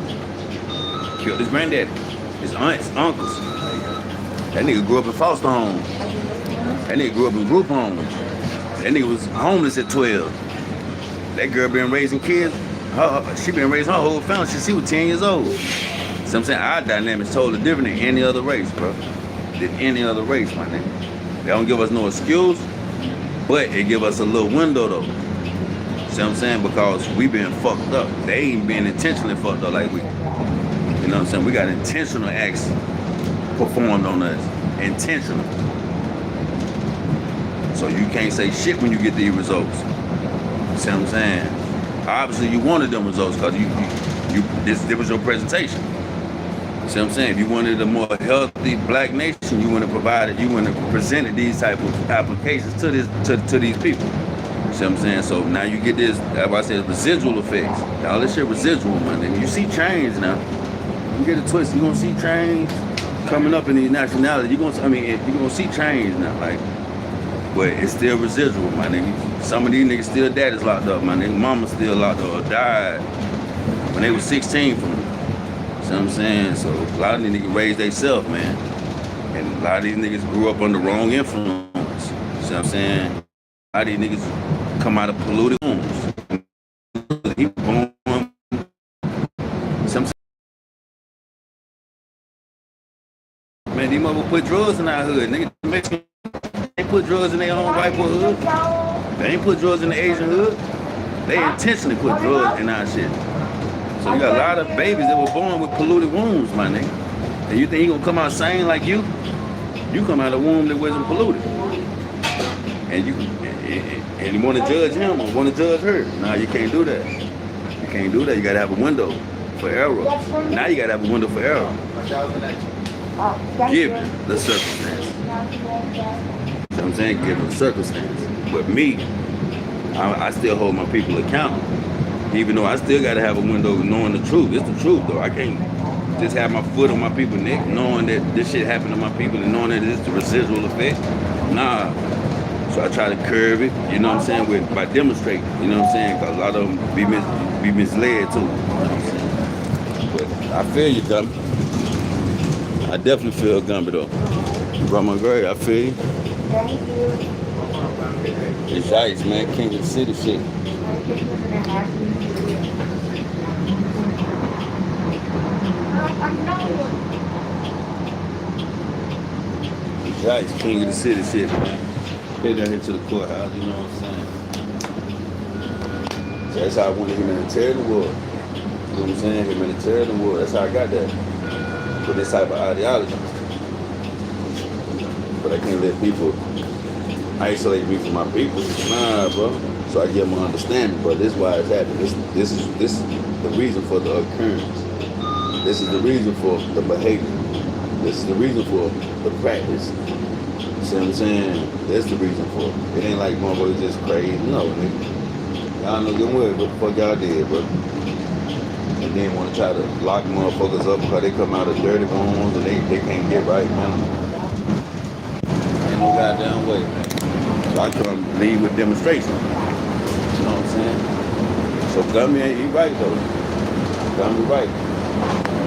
Killed his granddaddy. His aunts, uncles. That nigga grew up in foster homes. That nigga grew up in group homes. That nigga was homeless at 12. That girl been raising kids. She been raising her whole family since she was 10 years old. So I'm saying our dynamic's totally different than any other race, bro. Than any other race, my nigga. They don't give us no excuse, but it give us a little window though. See what I'm saying? Because we been fucked up. They ain't been intentionally fucked up like we. You know what I'm saying? We got intentional acts performed on us. Intentional. So you can't say shit when you get these results. See what I'm saying? Obviously you wanted them results because this was your presentation. See what I'm saying? If you wanted a more healthy black nation, you wouldn't have presented these type of applications to these people. See what I'm saying? So now you get this, that's why I said residual effects. All this shit residual, man. You see change now. You get it twisted. You're gonna see change coming up in these nationalities. You're gonna see change now, like, but it's still residual, my nigga. Some of these niggas still daddies locked up, my nigga. Mama still locked up or died when they was 16 from them. See what I'm saying? So a lot of these niggas raised themselves, man. And a lot of these niggas grew up under wrong influence. See what I'm saying? A lot of these niggas come out of polluted homes. He born. Man, these motherfuckers put drugs in our hood. Niggas Mexican, they put drugs in their own white boy hood. They ain't put drugs in the Asian hood. They intentionally put drugs in our shit. So you got a lot of babies that were born with polluted wombs, my nigga. And you think he gonna come out sane like you? You come out of a womb that wasn't polluted. And you wanna judge him or wanna judge her. Nah, you can't do that. You can't do that. You gotta have a window for error. Now you gotta have a window for error. Given the circumstance. You know what I'm saying? Given the circumstance. But me, I still hold my people accountable. Even though I still gotta have a window knowing the truth. It's the truth though. I can't just have my foot on my people's neck knowing that this shit happened to my people and knowing that it's the residual effect. Nah. So I try to curb it, you know what I'm saying, by demonstrating, you know what I'm saying? Because a lot of them be misled too. You know what I'm saying? But I feel you, Gumby. I definitely feel Gumby though. Bro, my girl, I feel you. Thank you. It's Yipes, man. King of the city shit. It's Yipes, King of the city shit, man. Head down here to the courthouse, you know what I'm saying? So that's how I went to humanitarian war. You know what I'm saying? Humanitarian war. That's how I got that. For this type of ideology. But I can't let people isolate me from my people. Nah, bro. So I give them an understanding, but this is why it's happening. This is the reason for the occurrence. This is the reason for the behavior. This is the reason for the practice. See what I'm saying? That's the reason for it. It ain't like motherfuckers just crazy. No, nigga. Y'all know good well what the fuck y'all did, but and then want to try to lock motherfuckers up because they come out of dirty rooms and they can't get right, man. Ain't no goddamn way, man. So I come lead with demonstration. You know what I'm saying? So Gumby ain't he right though. Gumby right.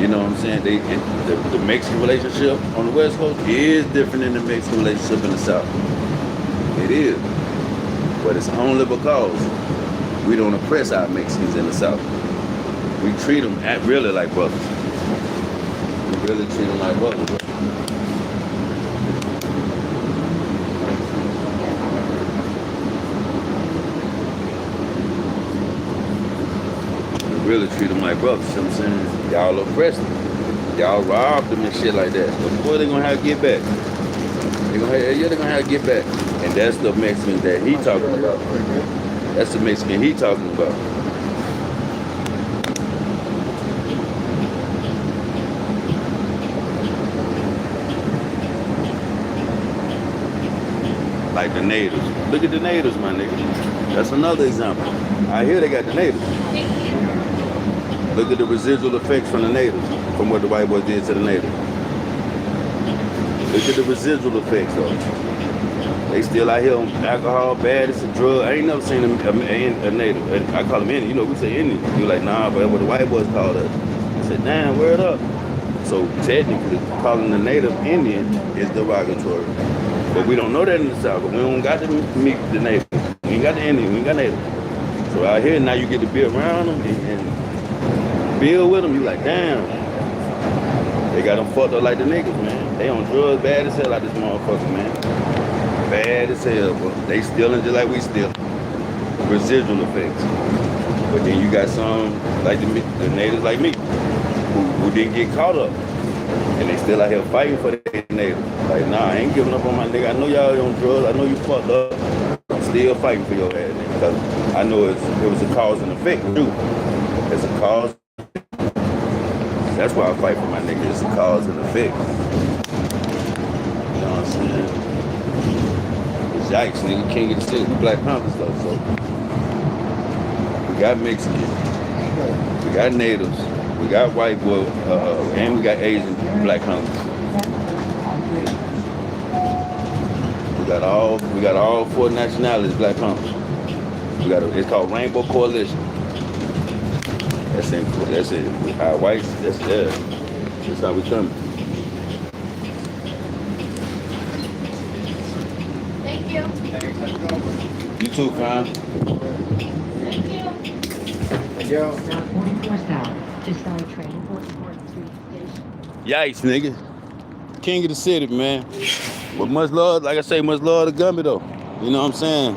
You know what I'm saying? The Mexican relationship on the West Coast is different than the Mexican relationship in the South. It is. But it's only because we don't oppress our Mexicans in the South. We treat them really like brothers. We really treat them like brothers. We really treat them like brothers, you know what I'm saying? Y'all oppress them. Y'all rob them and shit like that. But boy, they're gonna have to get back. They're gonna have to get back. And that's the Mexican that he talking about. That's the Mexican he talking about. Like the natives. Look at the natives, my nigga. That's another example. I hear they got the natives. Look at the residual effects from the natives, from what the white boys did to the natives. Look at the residual effects though. They still out here on alcohol, baddest, and drugs. I ain't never seen a native. I call them Indian. You know, we say Indian. You like, nah, but what the white boys called us. I said, damn, word up. So technically, calling the native Indian is derogatory. But we don't know that in the South. But we don't got to meet the native. We ain't got the Indian. We ain't got native. So out here now, you get to be around them and build with them. You like, damn. They got them fucked up like the niggas, man. They on drugs bad as hell like this motherfucker, man. Bad as hell, but they stealing just like we steal. Residual effects. But then you got some like the natives like me, who didn't get caught up. And they still out here fighting for their natives. Like, nah, I ain't giving up on my nigga. I know y'all on drugs. I know you fucked up. I'm still fighting for your ass, nigga. Because I know it was a cause and effect, too. It's a cause. That's why I fight for my nigga. It's a cause and effect. You know what I'm saying? Yikes, nigga, can't get the stick. We Black Panthers though, so we got Mexicans, we got natives, we got white boy, and we got Asian Black Panthers. We got all 4 nationalities Black Panthers. It's called Rainbow Coalition. That's it. Our whites, that's how we coming. You too, fam. Thank you. Yo. Now 44 South, just on train, 44th Street Station. Yikes, nigga. King of the city, man. But much love, like I say, much love to Gumby, though. You know what I'm saying?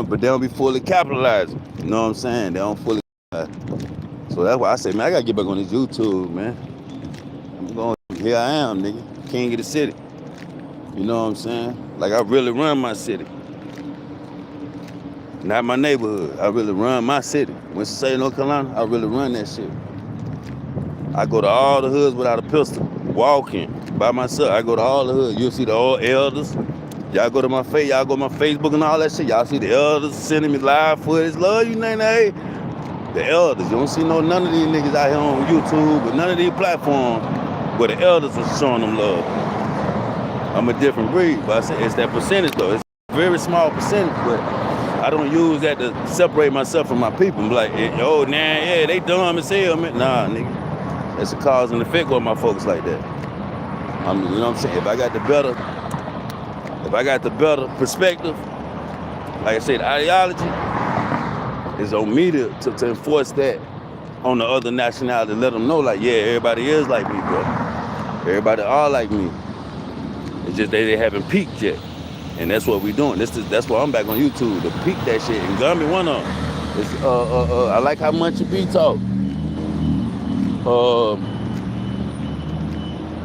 But they don't be fully capitalizing. You know what I'm saying? They don't fully capitalize. So that's why I say, man, I gotta get back on this YouTube, man. Here I am, nigga. King of the city. You know what I'm saying? Like, I really run my city. Not my neighborhood. I really run my city. Winston-Salem, North Carolina, I really run that shit. I go to all the hoods without a pistol, walking by myself. I go to all the hoods. You'll see the old elders. Y'all go to my Facebook and all that shit. Y'all see the elders sending me live footage. Love you, Nene. The elders. You don't see none of these niggas out here on YouTube or none of these platforms where the elders are showing them love. I'm a different breed, but I say it's that percentage though. It's a very small percentage, but I don't use that to separate myself from my people. I'm like, oh, nah, yeah, they dumb as hell, man. Nah, nigga. It's a cause and effect on my folks like that. I mean, you know what I'm saying? If I got the better perspective, like I said, the ideology is on me to enforce that on the other nationality, let them know, like, yeah, everybody is like me, bro. Everybody are like me. It's just they haven't peaked yet. And that's what we doing. That's why I'm back on YouTube to peak that shit. And Gumby one of them. It's I like how much you be talk.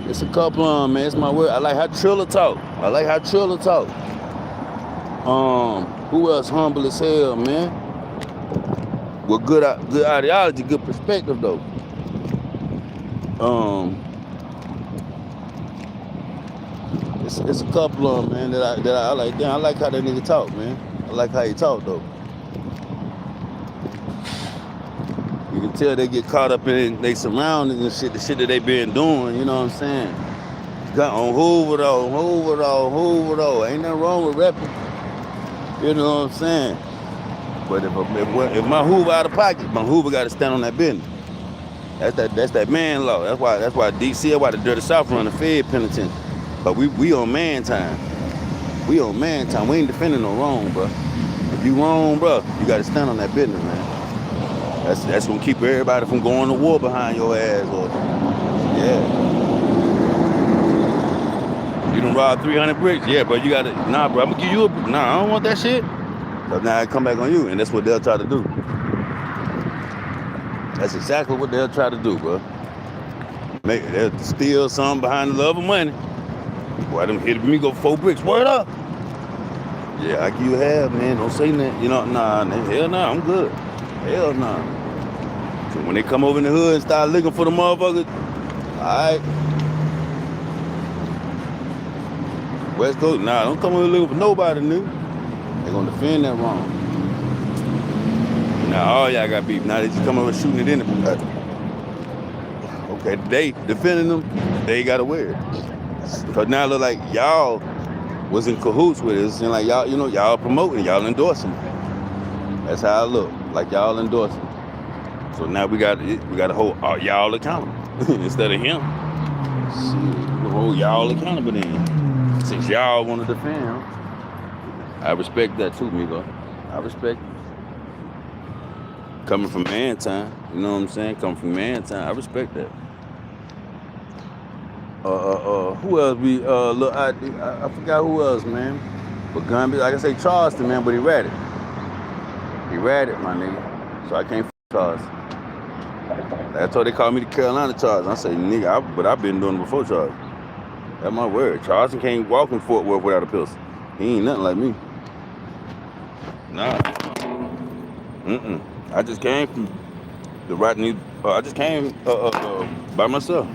It's a couple of them, man. It's my word. I like how Triller talk. Who else humble as hell, man? With good ideology, good perspective though. It's a couple of them, man, that I like. Damn, I like how that nigga talk, man. I like how he talk though. You can tell they get caught up in they surroundings and shit, the shit that they been doing. You know what I'm saying? Got on Hoover though. Ain't nothing wrong with rapping. You know what I'm saying? But if my Hoover out of pocket, my Hoover got to stand on that business. That's that man law. That's why DC, why the Durty SOUF run the Fed penitentiary. But we on man time. We on man time. We ain't defending no wrong, bro. If you wrong, bro, you got to stand on that business, man. That's gonna keep everybody from going to war behind your ass, or yeah. You done robbed 300 bricks, yeah, bro. You gotta, nah, bro. I'm gonna give you nah. I don't want that shit. So now I come back on you, and that's what they'll try to do. That's exactly what they'll try to do, bro. They'll steal something behind the love of money. Boy, them hit me go 4 bricks. Word up. Yeah, I give you half, man. Don't say nothing. You know, nah, hell nah, I'm good. Hell nah. So when they come over in the hood and start looking for the motherfuckers, alright. West Coast, nah, don't come over looking for nobody new. They're gonna defend that wrong. Now all y'all got beef. Now they just come over shooting it in the okay, they defending them, they gotta wear it. Cause now it look like y'all was in cahoots with it. It seems like y'all, you know, y'all promoting, y'all endorsing. That's how it look. Like y'all endorsing. So now we got to hold y'all accountable instead of him. Shit, we hold y'all accountable then. Since y'all want to defend him, I respect that too, Migo. I respect it. Coming from man time, you know what I'm saying? Coming from man time, I respect that. Who else look, I forgot who else, man. But Gumby, like I say, Charleston, man, but he read it. He read it, my nigga. So I can't Charleston. That's why they call me the Carolina Charleston. I say, nigga, but I've been doing it before Charleston. That's my word. Charleston can't walk in Fort Worth without a pistol. He ain't nothing like me. Nah. I just came from the Rodney. I just came by myself.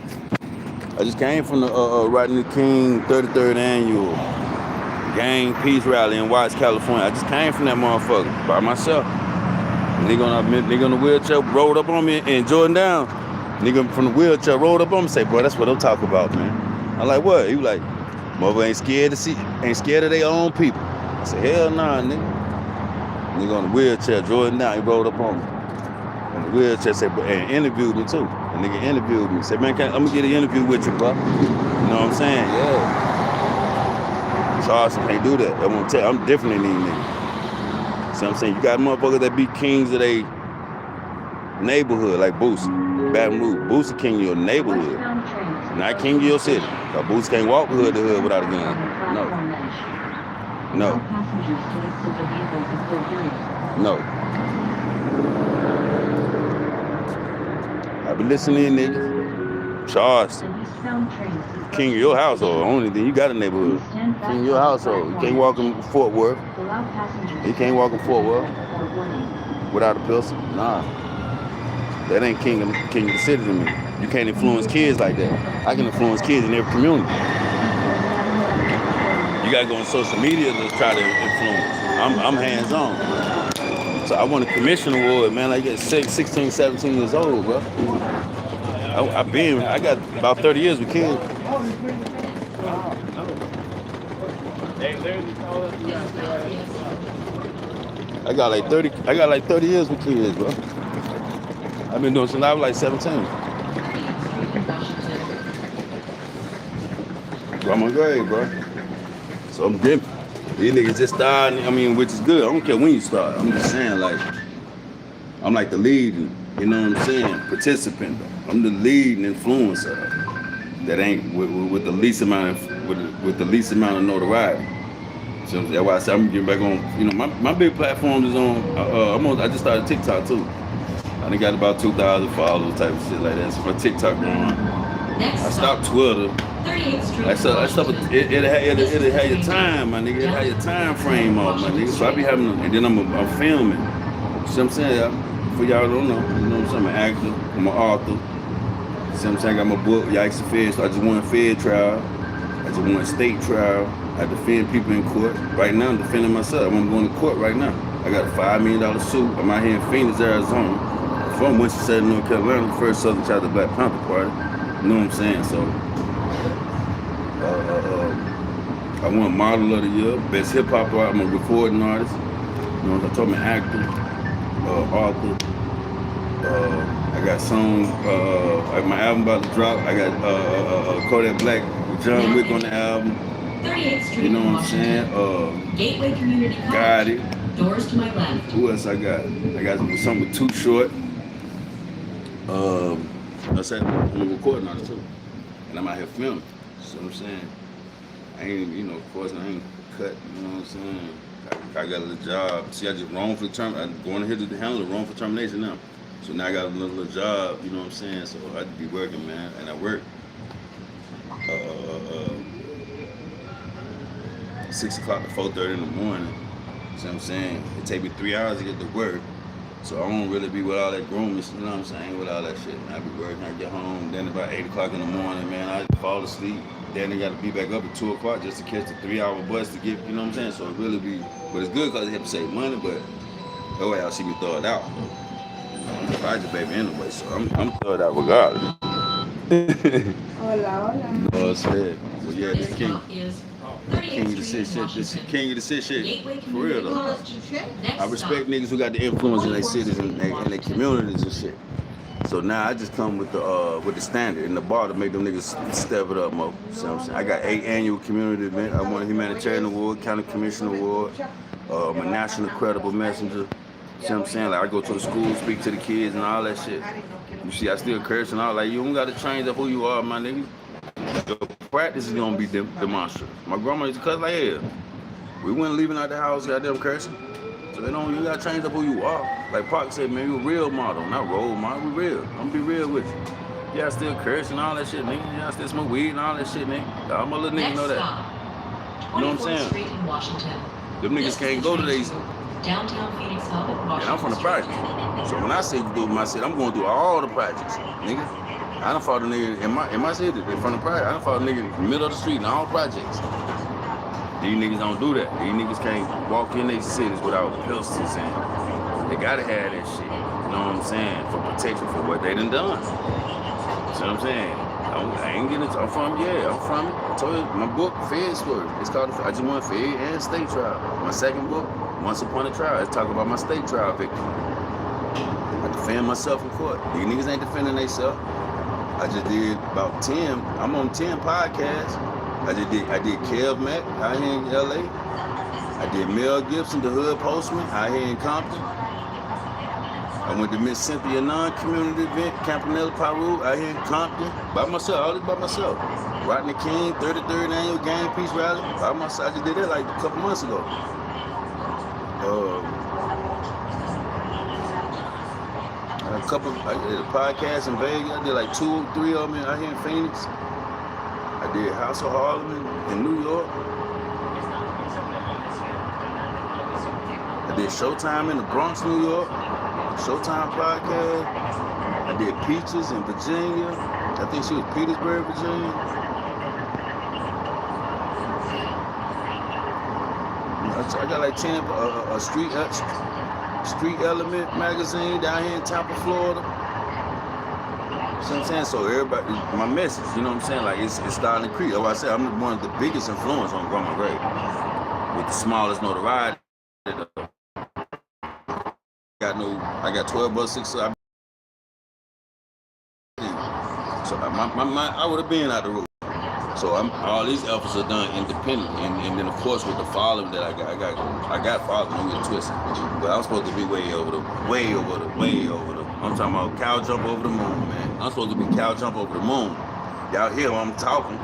I just came from the Rodney King 33rd annual gang peace rally in Watts, California. I just came from that motherfucker by myself. Nigga on the wheelchair rolled up on me and Jordan down. Nigga from the wheelchair rolled up on me and say, bro, that's what I'm talking about, man. I'm like, what? He was like, mother ain't scared of their own people. I said, hell nah, nigga. Nigga on the wheelchair, Jordan down, he rolled up on me. On the wheelchair, said, and interviewed me too. The nigga interviewed me. Said, man, I'm gonna get an interview with you, bro. You know what I'm saying? Yeah. Charleston can't do that. I'm gonna tell you, I'm different than these niggas. See what I'm saying? You got motherfuckers that be kings of their neighborhood, like Boosie, Baton Rouge. Boosie king of your neighborhood, not king of your city. Cause Boosie can't walk hood to hood without a gun. No. I've been listening, nigga. Charleston, king of your household. Only thing you got a neighborhood. King of your household. You can't walk in Fort Worth. You can't walk in Fort Worth without a pistol. Nah. That ain't king of the city to me. You can't influence kids like that. I can influence kids in every community. You gotta go on social media to try to influence. I'm hands-on. So I won a commission award, man. I get 16, 17 years old, bro. I got about 30 years with kids. I got like 30 years with kids, bro. I've been doing since I was like 17. So I'm on grade, bro. So I'm different. These niggas just starting, which is good. I don't care when you start. I'm just saying, like, I'm like the leading, you know what I'm saying, participant. I'm the leading influencer that ain't with the least amount of notoriety. So that's why I said I'm getting back on. My big platform is on. I just started TikTok too. I done got about 2,000 followers, type of shit like that. So my TikTok going. I stopped Twitter. That stuff, it'll have your time, my nigga. It'll have your time frame off, my nigga. So I be having, and then I'm filming. See what I'm saying? For y'all don't know, you know what I'm saying? I'm an actor. I'm an author. See what I'm saying? I got my book, Yipes Ceo. So I just won a Fed trial. I just won state trial. I defend people in court. Right now, I'm defending myself. I'm going to court right now. I got a $5 million suit. I'm out here in Phoenix, Arizona. From Winston-Salem, North Carolina, the first Southern child of the Black Panther Party. You know what I'm saying? So, I won Model of the Year, Best Hip Hop Art. I'm a recording artist. You know, I told me actor, author. I got songs. My album about to drop. I got Kodak Black with John Wick on the album. 38th Street. You know what I'm saying? Gateway Community College. Got it. Doors to my left. Who else I got? I got something with Too Short. I said I'm a recording artist too, and I'm out here filming. So I'm saying, I ain't, you know, of course I ain't cut. You know what I'm saying? I got a little job. See, I just wrongfully terminated. I'm going ahead to handle the wrongful termination now. So now I got another little job. You know what I'm saying? So I had to be working, man, and I work 6 o'clock to 4:30 in the morning. See what I'm saying? It take me 3 hours to get to work. So I don't really be with all that grooming, you know what I'm saying, with all that shit. I be working, I get home, then about 8 o'clock in the morning, man, I fall asleep. Then I got to be back up at 2 o'clock just to catch the 3-hour bus to get, you know what I'm saying? So it really be, but it's good because it help to save money, but that way I'll see me throw it out. I'm a project baby anyway, so I'm throw it out regardless. Hola, hola. You know what I'm saying? So yeah, this king. King of the shit, this king of the shit, for real though. I respect niggas who got the influence in their cities and their communities and shit. So now I just come with the standard and the bar to make them niggas step it up more. See what I'm saying? I got 8 annual community events. I won a humanitarian award, county commission award. I'm a national credible messenger. See what I'm saying? Like I go to the school, speak to the kids and all that shit. You see, I still curse and all. Like you don't gotta change up who you are, my nigga. Your practice is gonna be demonstrative. My grandma used to cuss like hell. We wasn't leaving out the house, goddamn cursing. So they don't, you gotta change up who you are. Like Park said, man, you a real model, not role model. We real. I'm gonna be real with you. Yeah, I still curse and all that shit, nigga. Yeah, I still smoke weed and all that shit, nigga. All my little niggas know that. You know what I'm saying? Street in Washington. Them niggas can't go to these. Downtown Phoenix Hub in Washington. And I'm from the project. So when I say do my shit, I'm going through all the projects, nigga. I done fought a nigga in my city, they from the project. I done fought a nigga in the middle of the street in all projects. These niggas don't do that. These niggas can't walk in their cities without pistols and they gotta have that shit. You know what I'm saying? For protection for what they done. See what I'm saying? I ain't getting into I'm from it. I told you, my book, Fed Story. It's called, I just won Fed and State Trial. My second book, Once Upon a Trial, it's talking about my state trial victory. I defend myself in court. These niggas ain't defending themselves. I just did about 10, I'm on 10 podcasts. I did Kev Mack out here in LA. I did Mel Gibson, the Hood Postman, out here in Compton. I went to Miss Cynthia Non-Community Event, Campanella Peru, out here in Compton, by myself, all this by myself. Rodney King, 33rd Annual Gang Peace Rally, by myself. I just did that like a couple months ago. I did a podcast in Vegas. I did like 2 or 3 of them out here in Phoenix. I did House of Harlem in New York. I did Showtime in the Bronx, New York. Showtime podcast. I did Peaches in Virginia. I think she was Petersburg, Virginia. I got like 10 Street Element magazine down here in Tampa, Florida. You know what I'm saying? So everybody, my message, you know what I'm saying? Like it's starting to creep. Like I said, I'm one of the biggest influence on Grandma Gray. With the smallest notoriety. I got 12 bucks, 6. So I would have been out the road. So all these efforts are done independently, and then of course with the following that I got following, don't get it twisted. But I'm supposed to be way over the. I'm talking about cow jump over the moon, man. I'm supposed to be cow jump over the moon. Y'all hear what I'm talking?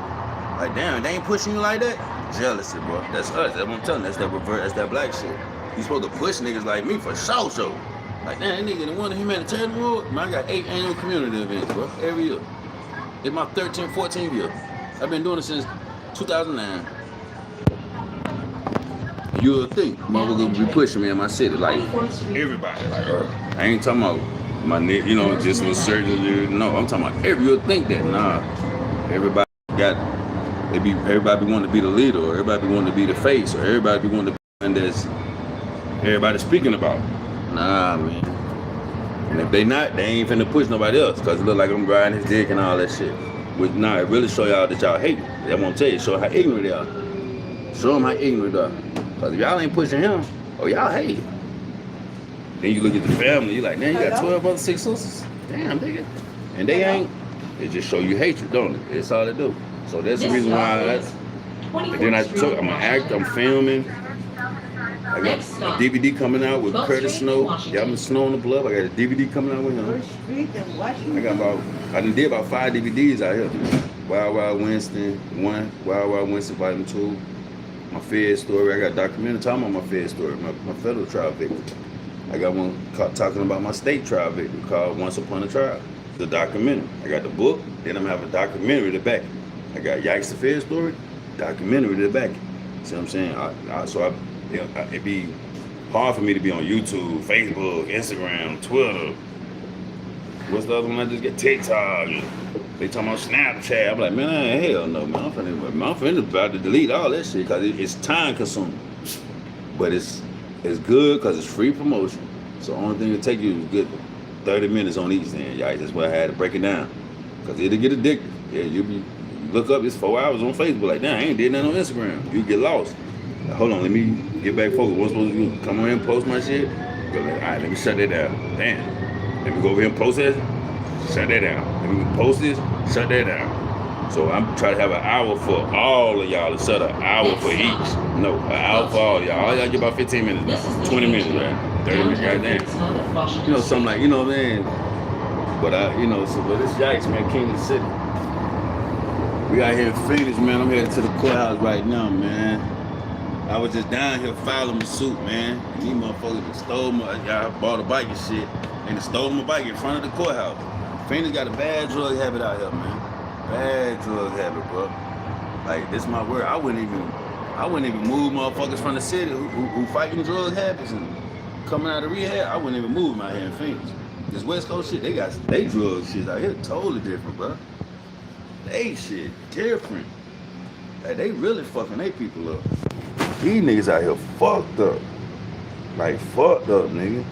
Like damn, they ain't pushing you like that. Jealousy, bro. That's us. That's what I'm telling you. That's that revert. That's that black shit. You supposed to push niggas like me for sure. Like damn, that nigga done won the humanitarian award. Man, I got 8 annual community events, bro, every year. It's my 13th, 14th year. I've been doing it since 2009. You'll think motherfuckers be pushing me in my city, like everybody. Like, I ain't talking about my nigga, you know, just with certain. No, I'm talking about every. You'll think that. Nah, everybody got Everybody wanting to be the leader, or everybody wanting to be the face, or everybody wanting to be one that's everybody speaking about. Nah, man. And if they not, they ain't finna push nobody else, cause it look like I'm riding his dick and all that shit. Which nah, it really show y'all that y'all hate it. I won't tell you, show how ignorant they are. Show them how ignorant they are. Cause if y'all ain't pushing him, oh y'all hate it. Then you look at the family, you like, man, you got 12 other 6 sisters. Damn, nigga. And they ain't. It just show you hatred, don't it? That's all they do. So that's the reason why and then I'm an actor, I'm filming. I got a DVD coming out with Curtis Snow. Yeah, I'm Snow on the Bluff. I got a DVD coming out with him. I done did about 5 DVDs out here. Wild Wild Winston 1, Wild Wild Winston Volume 2. My Fed story. I got a documentary talking about my Fed story, my federal trial victim. I got one talking about my state trial victim called Once Upon a Trial. The documentary. I got the book, then I'm having a documentary to back it. I got Yipes the Fed story, documentary to back it. See what I'm saying? It'd be hard for me to be on YouTube, Facebook, Instagram, Twitter. What's the other one I just get? TikTok. They talking about Snapchat. I'm like, man, hell no, man. I'm finna about to delete all that shit because it's time consuming. But it's good because it's free promotion. So the only thing it take you is good 30 minutes on each end. Yeah, that's why I had to break it down. Because it'll get addicted. Yeah, you look up, it's 4 hours on Facebook. Like, damn, I ain't did nothing on Instagram. You get lost. Like, hold on, let me get back focused. What's supposed to do? Come on here and post my shit? Go like, all right, let me shut that down. Damn. Let me go over here and post this. Shut that down. Let me post this. Shut that down. So I'm trying to have an hour for all of y'all instead of an hour for each. No, an hour for all y'all. All y'all get about 15 minutes now. 20 minutes, right? 30 minutes, goddamn. You know, something like, you know, man. But but it's Yikes, man, King of the City. We out here in Phoenix, man. I'm headed to the courthouse right now, man. I was just down here filing my suit, man. And these motherfuckers stole I bought a bike and shit, and they stole my bike in front of the courthouse. Phoenix got a bad drug habit out here, man. Bad drug habit, bro. Like, this is my word. I wouldn't even move motherfuckers from the city who fighting drug habits and coming out of rehab. I wouldn't even move them out here in Phoenix. This West Coast shit, they drug shit out here totally different, bro. They shit different. Like, they really fucking they people up. These niggas out here fucked up. Like, fucked up, nigga.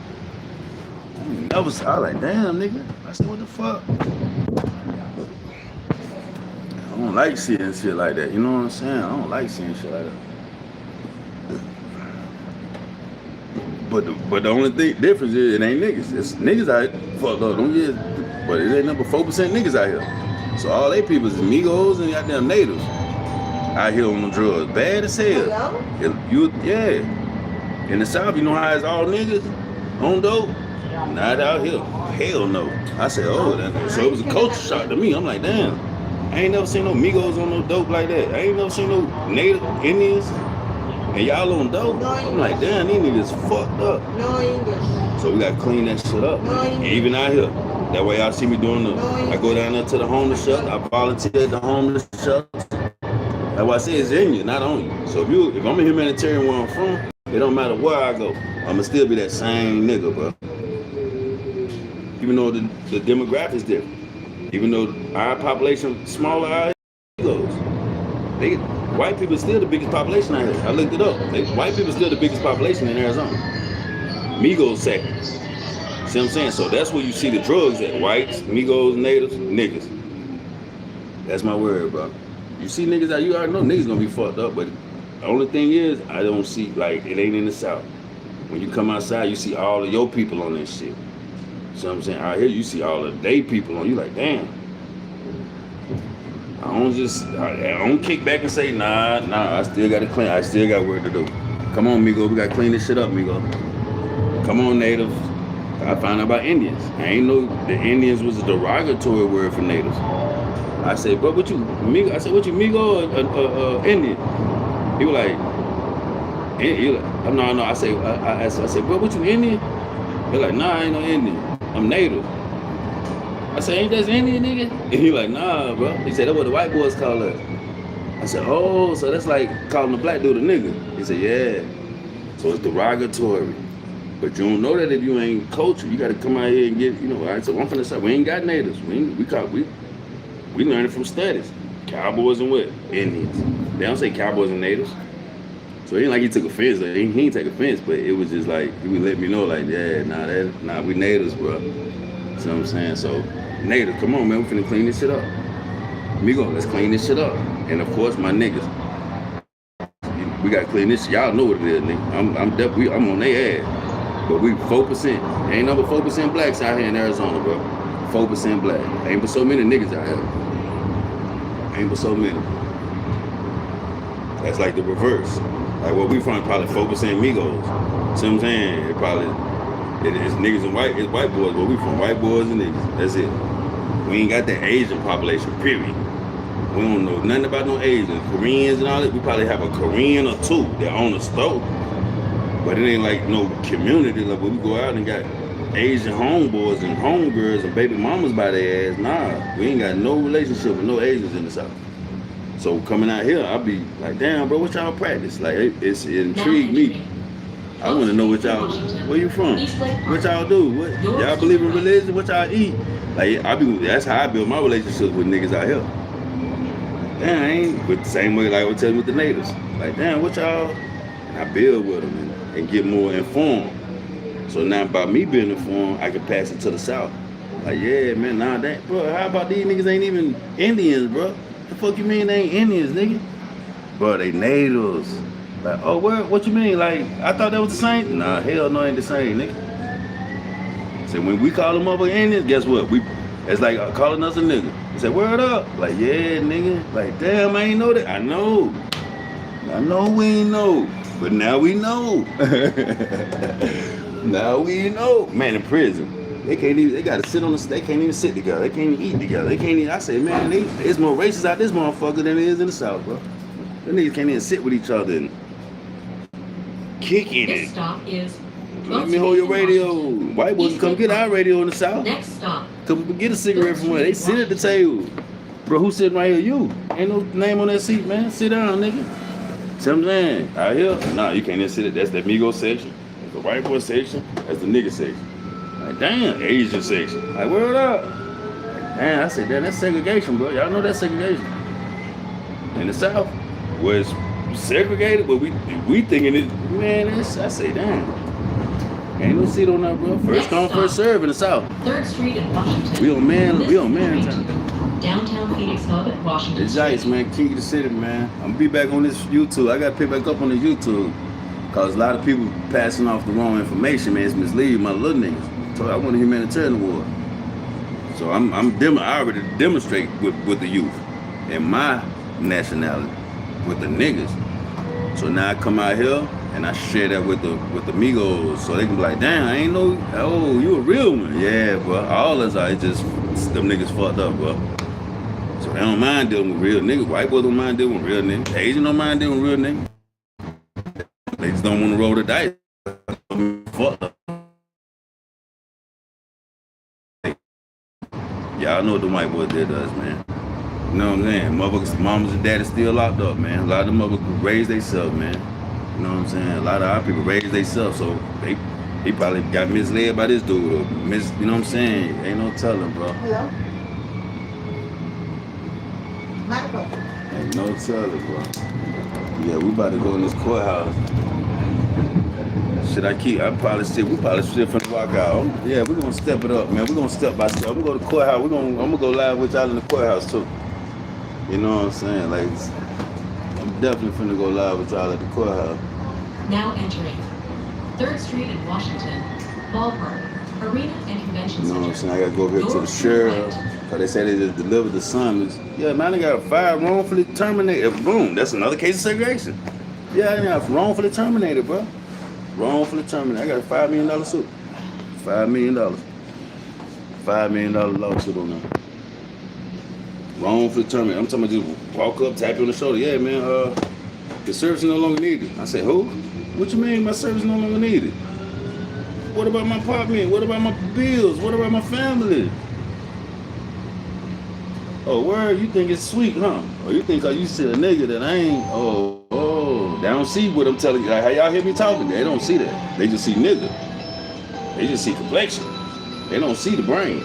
I like, damn, nigga. I said, what the fuck? I don't like seeing shit like that. You know what I'm saying? I don't like seeing shit like that. But the only difference is it ain't niggas. It's niggas out here fucked up. Don't get, but it ain't number 4% niggas out here. So all they people is Migos and goddamn natives out here on the drugs. Bad as hell. Yeah. In the South, you know how it's all niggas on dope? Not out here. Hell no. I said, so it was a culture shock to me. I'm like, damn. I ain't never seen no Migos on no dope like that. I ain't never seen no native Indians. And y'all on dope? I'm like, damn, these niggas fucked up. No English. So we gotta clean that shit up. Even out here. That way y'all see me doing I go down there to the homeless shelter. I volunteer at the homeless shelter. That's why I say it's in you, not on you. So if I'm a humanitarian where I'm from, it don't matter where I go. I'ma still be that same nigga, bro. Even though the demographics different. Even though our population smaller out here, white people still the biggest population out here. I looked it up. White people still the biggest population in Arizona. Migos second. See what I'm saying? So that's where you see the drugs at. Whites, Migos, natives, niggas. That's my word, bro. You see niggas out, you already know niggas gonna be fucked up, but the only thing is, I don't see, like, it ain't in the South. When you come outside, you see all of your people on this shit. See what I'm saying? Out here, you see all of they people on you, like, damn. I don't kick back and say, nah, I still got to clean. I still got work to do. Come on, Migo, we got to clean this shit up, Migo. Come on, natives. I found out about Indians. I ain't know the Indians was a derogatory word for natives. I said, bro, what you, Migo? I said, what you, Migo or Indian? He was like, no. I said, bro, what you, Indian? He like, nah, I ain't no Indian. I'm native. I said, ain't that Indian, nigga? And he like, nah, bro. He said, that's what the white boys call us. I said, oh, so that's like calling a black dude a nigga. He said, yeah. So it's derogatory. But you don't know that if you ain't culture. You got to come out here and get, all right, so I'm finna say, we ain't got natives. We learn it from studies. Cowboys and what? Indians. They don't say cowboys and natives. So it ain't like he took offense. He ain't take offense, but it was just like he would let me know, like, yeah, nah, we natives, bro. You know what I'm saying? So native, come on, man, we finna clean this shit up. Migo, let's clean this shit up. And of course, my niggas, we gotta clean this. Y'all know what it is, nigga. I'm on their ass, but we 4%. Ain't number 4% blacks out here in Arizona, bro. 4% black. Ain't but so many niggas out here. Ain't but so many. That's like the reverse. Like where we from, probably 4% Migos. See what I'm saying? It's niggas and white, it's white boys, but we from white boys and niggas. That's it. We ain't got that Asian population, period. We don't know nothing about no Asians, Koreans and all that. We probably have a Korean or two that own a store. But it ain't like no community. Like when we go out and got Asian homeboys and homegirls and baby mamas by their ass, nah. We ain't got no relationship with no Asians in the South. So coming out here, I'll be like, damn, bro, what y'all practice? Like, it intrigued me. I want to know what y'all, where you from? What y'all do? What y'all believe in religion? What y'all eat? Like, that's how I build my relationships with niggas out here. Damn, I ain't with the same way like I was telling with the natives. Like, damn, what y'all? And I build with them and get more informed. So now by me being informed, I can pass it to the South. Like, yeah, man, nah, that, bro, how about these niggas ain't even Indians, bro? The fuck you mean they ain't Indians, nigga? Bro, they natives. Like, oh, what you mean? Like, I thought that was the same? Nah, hell no, ain't the same, nigga. So when we call them up Indians, guess what? It's like calling us a nigga. They say, word up. Like, yeah, nigga. Like, damn, I ain't know that. I know we ain't know. But now we know. Now we know. Man, in prison. They gotta sit on they can't even sit together. They can't even eat together. They can't even, I say, man, there's more races out this motherfucker than there is in the South, bro. Them niggas can't even sit with each other and kick in Next it. stop is. Let me hold your radio. White boys come get our radio in the South. Next stop. Come get a cigarette from where they sit at the table. Bro, who's sitting right here? You. Ain't no name on that seat, man. Sit down, nigga. See what I'm saying? Out here? Nah, you can't even sit it. That's the Migo section. That's the white boy section. That's the nigga section. Like, damn, Asian section. Like, word up. Like, damn, I said, damn, that's segregation, bro. Y'all know that's segregation. In the South, where it's segregated, but we thinking it, man, I say, damn. Ain't no seat on that, bro. First come, first serve in the South. 3rd Street in Washington. We on man time. Downtown Phoenix Hub at Washington. It's Yipes, man. King of the city, man. I'm gonna be back on this YouTube. I gotta pick back up on the YouTube. Cause a lot of people passing off the wrong information, man. It's misleading my little niggas. So I want a humanitarian award. So I already demonstrate with the youth and my nationality with the niggas. So now I come out here and I share that with the Migos, so they can be like, damn, I ain't know, oh, you a real one. Yeah, bro. All us are just them niggas fucked up, bro. So they don't mind dealing with real niggas. White boys don't mind dealing with real niggas. Asian don't mind dealing with real niggas. They just don't want to roll the dice. Fucked up. Y'all know what the white boys did to us, man. You know what I'm saying? Motherfuckers, mamas and daddies still locked up, man. A lot of them motherfuckers raised themselves, man. You know what I'm saying? A lot of our people raised themselves, so he probably got misled by this dude, or you know what I'm saying? Ain't no telling, bro. Hello? Michael. Ain't no telling, bro. Yeah, we about to go in this courthouse. We probably still finna walk out. Yeah, we're gonna step it up, man. We're gonna step by step. I'm gonna go to the courthouse. I'm gonna go live with y'all in the courthouse too. You know what I'm saying? Like, I'm definitely finna go live with y'all at the courthouse. Now entering 3rd Street in Washington, Ballpark, Arena and Convention Center. You know what I'm saying? I gotta go over here to the sheriff. Cause they say they just delivered the summons. Yeah, man, they got fired wrongfully terminated. Boom, that's another case of segregation. Yeah, they got wrongfully terminated, bro. Wrongfully terminated. I got a $5 million suit. $5 million. $5 million lawsuit on that. Wrongfully terminated. I'm talking about just walk up, tap you on the shoulder. Yeah, man, the service is no longer needed. I said, who? What you mean my service is no longer needed? What about my apartment? What about my bills? What about my family? Oh, word, you think it's sweet, huh? Or you think you see a nigga that I ain't, they don't see what I'm telling you. Like, how y'all hear me talking? They don't see that. They just see nigga. They just see complexion. They don't see the brain.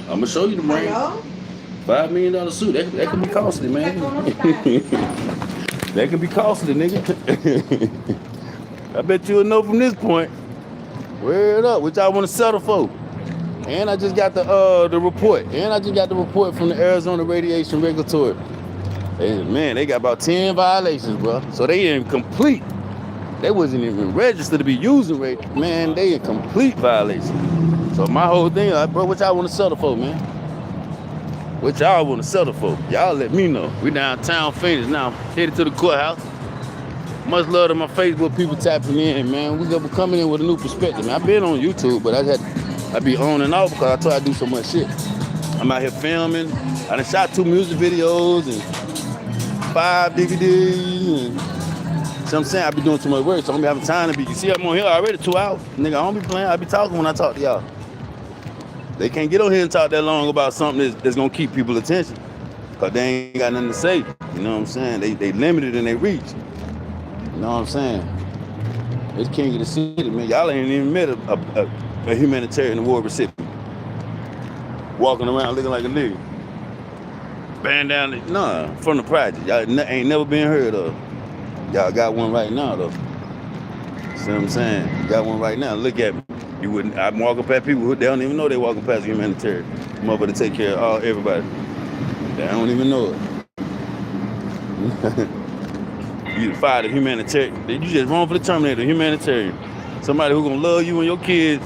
I'm gonna show you the brain. Hello? $5 million suit. That could be costly, man. That could be costly, nigga. I bet you'll know from this point. Word up, what y'all want to settle for? And I just got the report. And I just got the report from the Arizona Radiation Regulatory. Man, they got about 10 violations, bro. So they incomplete. They wasn't even registered to be using rate. Man, they in complete violation. So my whole thing, like, bro, what y'all want to settle for, man? What y'all want to settle for? Y'all let me know. We downtown Phoenix now, headed to the courthouse. Much love to my Facebook people tapping in, man. We coming in with a new perspective, man. I've been on YouTube, but I be on and off because I try to do so much shit. I'm out here filming. I done shot 2 music videos and 5 DVDs. And, so I'm saying I be doing too much work, so I'm gonna be having time to be. You see, I'm on here already 2 hours. Nigga, I don't be playing. I be talking when I talk to y'all. They can't get on here and talk that long about something that's gonna keep people's attention. Cause they ain't got nothing to say. You know what I'm saying? They limited in their reach. You know what I'm saying? It's king of the city, man. Y'all ain't even met a humanitarian award recipient. Walking around looking like a nigga. Bandana, nah, from the project. Y'all ain't never been heard of. Y'all got one right now, though. See what I'm saying? You got one right now. Look at me. You wouldn't. I'm walking past people who they don't even know they walking past humanitarian. I'm over to take care of everybody. They don't even know it. You fired a humanitarian. You just wrong for the Terminator, humanitarian. Somebody who gonna love you and your kids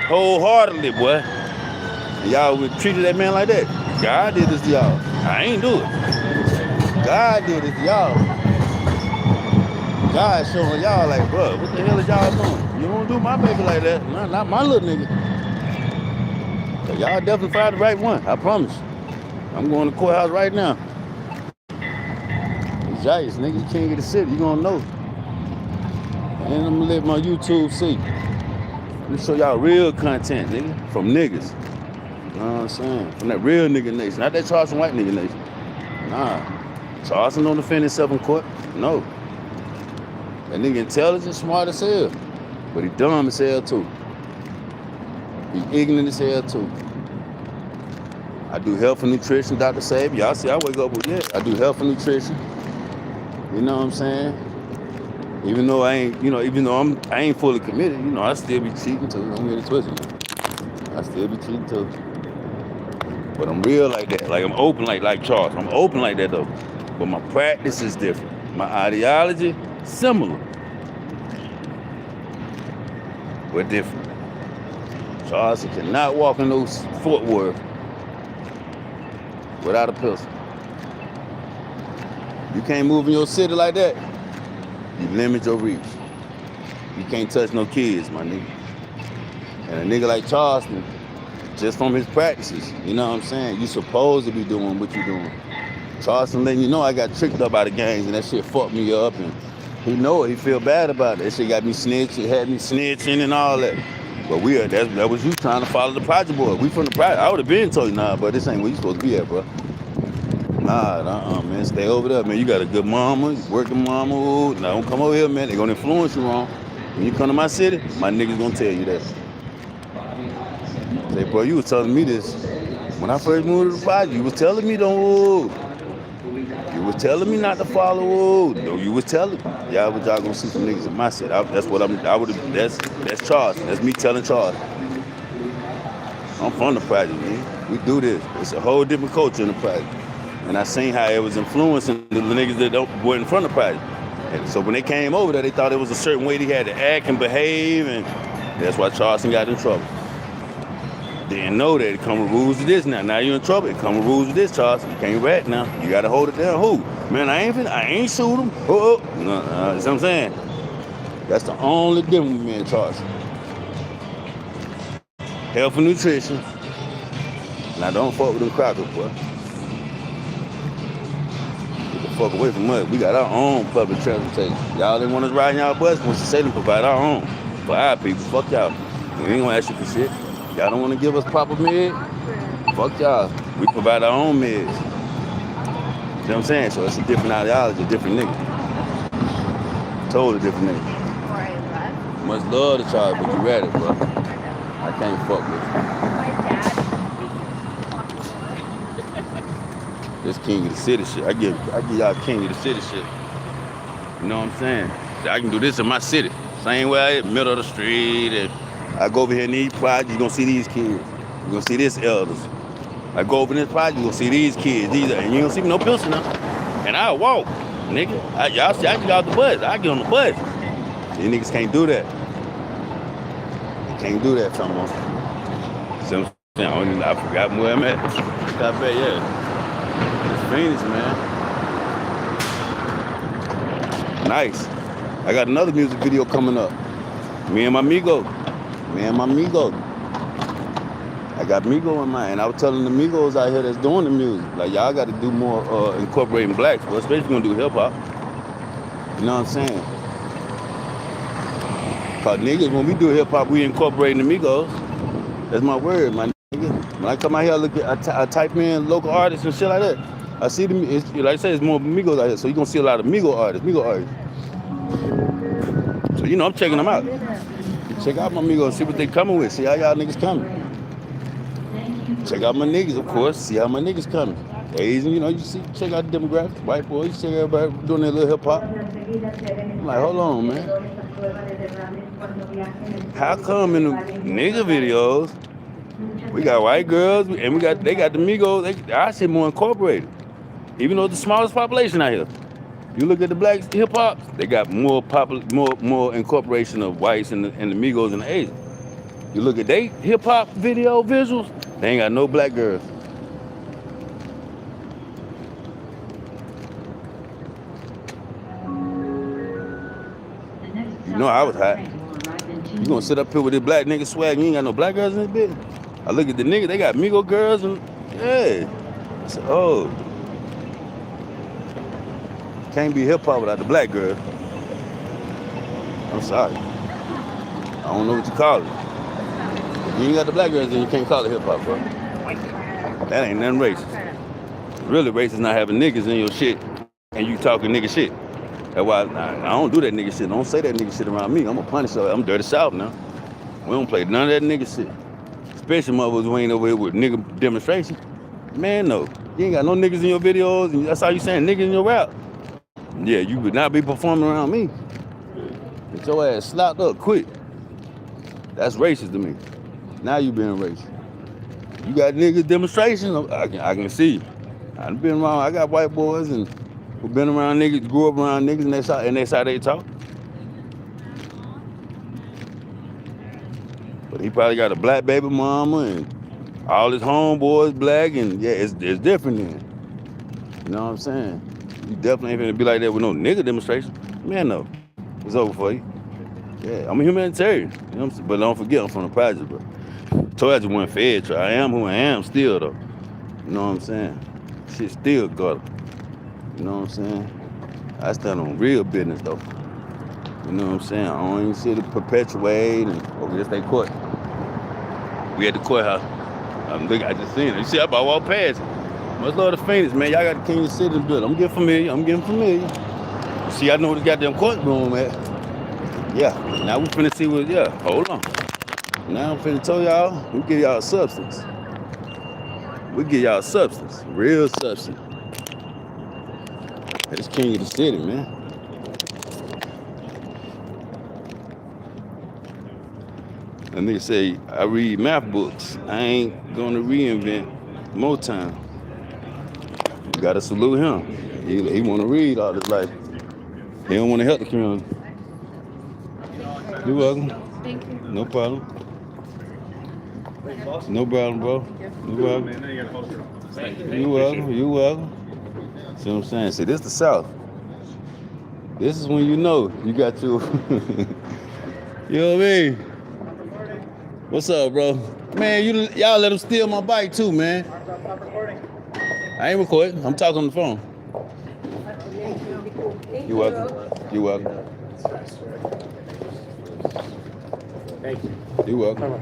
wholeheartedly, boy. And y'all would treat that man like that. God did this to y'all. I ain't do it. God did it to y'all. God showing y'all like, bro, what the hell is y'all doing? You don't do my baby like that. Not my little nigga. So y'all definitely fired the right one. I promise. I'm going to the courthouse right now. Yipes, nigga, you can't get the city. You gonna know. And I'm gonna let my YouTube see. Let me show y'all real content, nigga. From niggas. You know what I'm saying? From that real nigga nation. Not that Charleston white nigga nation. Nah. Charleston don't defend himself in court. No. That nigga intelligent, smart as hell. But he dumb as hell too. He ignorant as hell too. I do health and nutrition, Dr. Sabe. Y'all see I wake up with that. I do health and nutrition. You know what I'm saying? Even though I ain't, I ain't fully committed, I still be cheating too. Don't get it twisted. I still be cheating too. But I'm real like that. Like I'm open like Charles. I'm open like that though. But my practice is different. My ideology, similar. But different. Charles cannot walk in those Fort Worth without a pistol. You can't move in your city like that. You limit your reach. You can't touch no kids, my nigga. And a nigga like Charleston, just from his practices, you know what I'm saying? You supposed to be doing what you doing. Charleston letting you know I got tricked up by the gangs and that shit fucked me up and he know it, he feel bad about it. That shit got me snitching, had me snitching and all that. But that was you trying to follow the project boy. We from the project. I would have been told you, nah, but this ain't where you supposed to be at, bro. Nah, man, stay over there, man. You got a good mama, working mama. Now don't come over here, man. They gonna influence you wrong. When you come to my city, my niggas gonna tell you that. Say, bro, you was telling me this when I first moved to the project. You was telling me don't. You was telling me not to follow. No, you was telling me. Y'all gonna see some niggas in my city. That's Charles. That's me telling Charles. I'm from the project, man. We do this. It's a whole different culture in the project. And I seen how it was influencing the niggas that weren't from the project. And so when they came over there, they thought it was a certain way they had to act and behave, and that's why Charleston got in trouble. Didn't know that it come with rules of this now. Now you're in trouble. It come with rules of this, Charleston. You can't rat now. You gotta hold it down. Who? Man, I ain't shoot him. You know what I'm saying? That's the only difference with me and Charleston. Health and nutrition. Now don't fuck with them crackers, boy. Fuck away from us. We got our own public transportation. Y'all didn't want us riding y'all bus. Once you say them provide our own for our people. Fuck y'all. We ain't gonna ask you for shit. Y'all don't want to give us proper meds. Fuck y'all. We provide our own meds. You know what I'm saying? So it's a different ideology, a different nigga. Totally different nigga. Much love to Charlie, but you read it, bro. I can't fuck with you. This king of the city shit. I give y'all king of the city shit. You know what I'm saying? So I can do this in my city. Same way I at middle of the street. And I go over here in these projects, you're gonna see these kids. You're gonna see this elders. I go over in this project, you're gonna see these kids. And you don't see me no pistol now. And I walk, nigga. Y'all see, I get out the bus. I get on the bus. These niggas can't do that. They can't do that no more. So I forgot where I'm at. I bet, yeah. It's Phoenix, man. Nice. I got another music video coming up. Me and my Migo. I got Migo in mind. And I was telling the Migos out here that's doing the music, like, y'all got to do more incorporating blacks, but especially if you're going to do hip-hop. You know what I'm saying? Because niggas, when we do hip-hop, we incorporating the Migos. That's my word, my nigga. When I come out here, I type in local artists and shit like that. I see them, like I said, it's more Migos out here, so you're going to see a lot of Migo artists. So, you know, I'm checking them out. Check out my Migos, see what they coming with, see how y'all niggas coming. Check out my niggas, of course, see how my niggas coming. Asian, you know, you see, check out the demographics, white boys, check everybody doing their little hip-hop. I'm like, hold on, man. How come in the nigga videos, we got white girls, and they got the Migos, I say more incorporated. Even though it's the smallest population out here. You look at the black hip-hop, they got more incorporation of whites and the Migos and the Asians. You look at they hip-hop video visuals, they ain't got no black girls. You know I was hot. You gonna sit up here with this black nigga swag, you ain't got no black girls in this bitch? I look at the nigga, they got Migo girls and, yeah. I said, oh. Can't be hip-hop without the black girl. I'm sorry. I don't know what you call it. If you ain't got the black girls, then you can't call it hip-hop, bro. That ain't nothing racist. Really racist not having niggas in your shit and you talking nigga shit. That's why I don't do that nigga shit. Don't say that nigga shit around me. I'm a Punisher. I'm Durty SOUF now. We don't play none of that nigga shit. Especially motherfuckers who ain't over here with nigga demonstration. Man, no. You ain't got no niggas in your videos, and that's how you saying niggas in your rap. Yeah, you would not be performing around me. Get your ass slapped up quick. That's racist to me. Now you being racist. You got niggas demonstrations, I can see. I've been around, I got white boys and who been around niggas, grew up around niggas, and that's how they talk. But he probably got a black baby mama and all his homeboys black, and yeah, it's different then. You know what I'm saying? You definitely ain't gonna be like that with no nigga demonstration. Man, no. It's over for you. Yeah, I'm a humanitarian. You know what I'm saying? But don't forget, I'm from the project, bro. Told I just went fed, so I am who I am still, though. You know what I'm saying? Shit still gutter. You know what I'm saying? I stand on real business, though. You know what I'm saying? I don't even see it perpetuate and just they court. We at the courthouse. I just seen it. You see, I about walk past it. Much love to Phoenix, man. Y'all got the king of the city in the building. I'm getting familiar. See, I know where the goddamn courtroom at. Yeah, now we finna see what, yeah, hold on. Now I'm finna tell y'all, we give y'all substance. Real substance. It's king of the city, man. And nigga say, I read math books. I ain't gonna reinvent Motown. You gotta salute him. He wanna read all his life. He don't wanna help the community. You're welcome. Thank you. No problem. No problem, bro. You're welcome. You're welcome. See what I'm saying? See, this the South. This is when you know you got your, you know what I mean? What's up, bro? Man, y'all let him steal my bike too, man. I ain't recording. I'm talking on the phone. You're welcome. Thank you. You're welcome.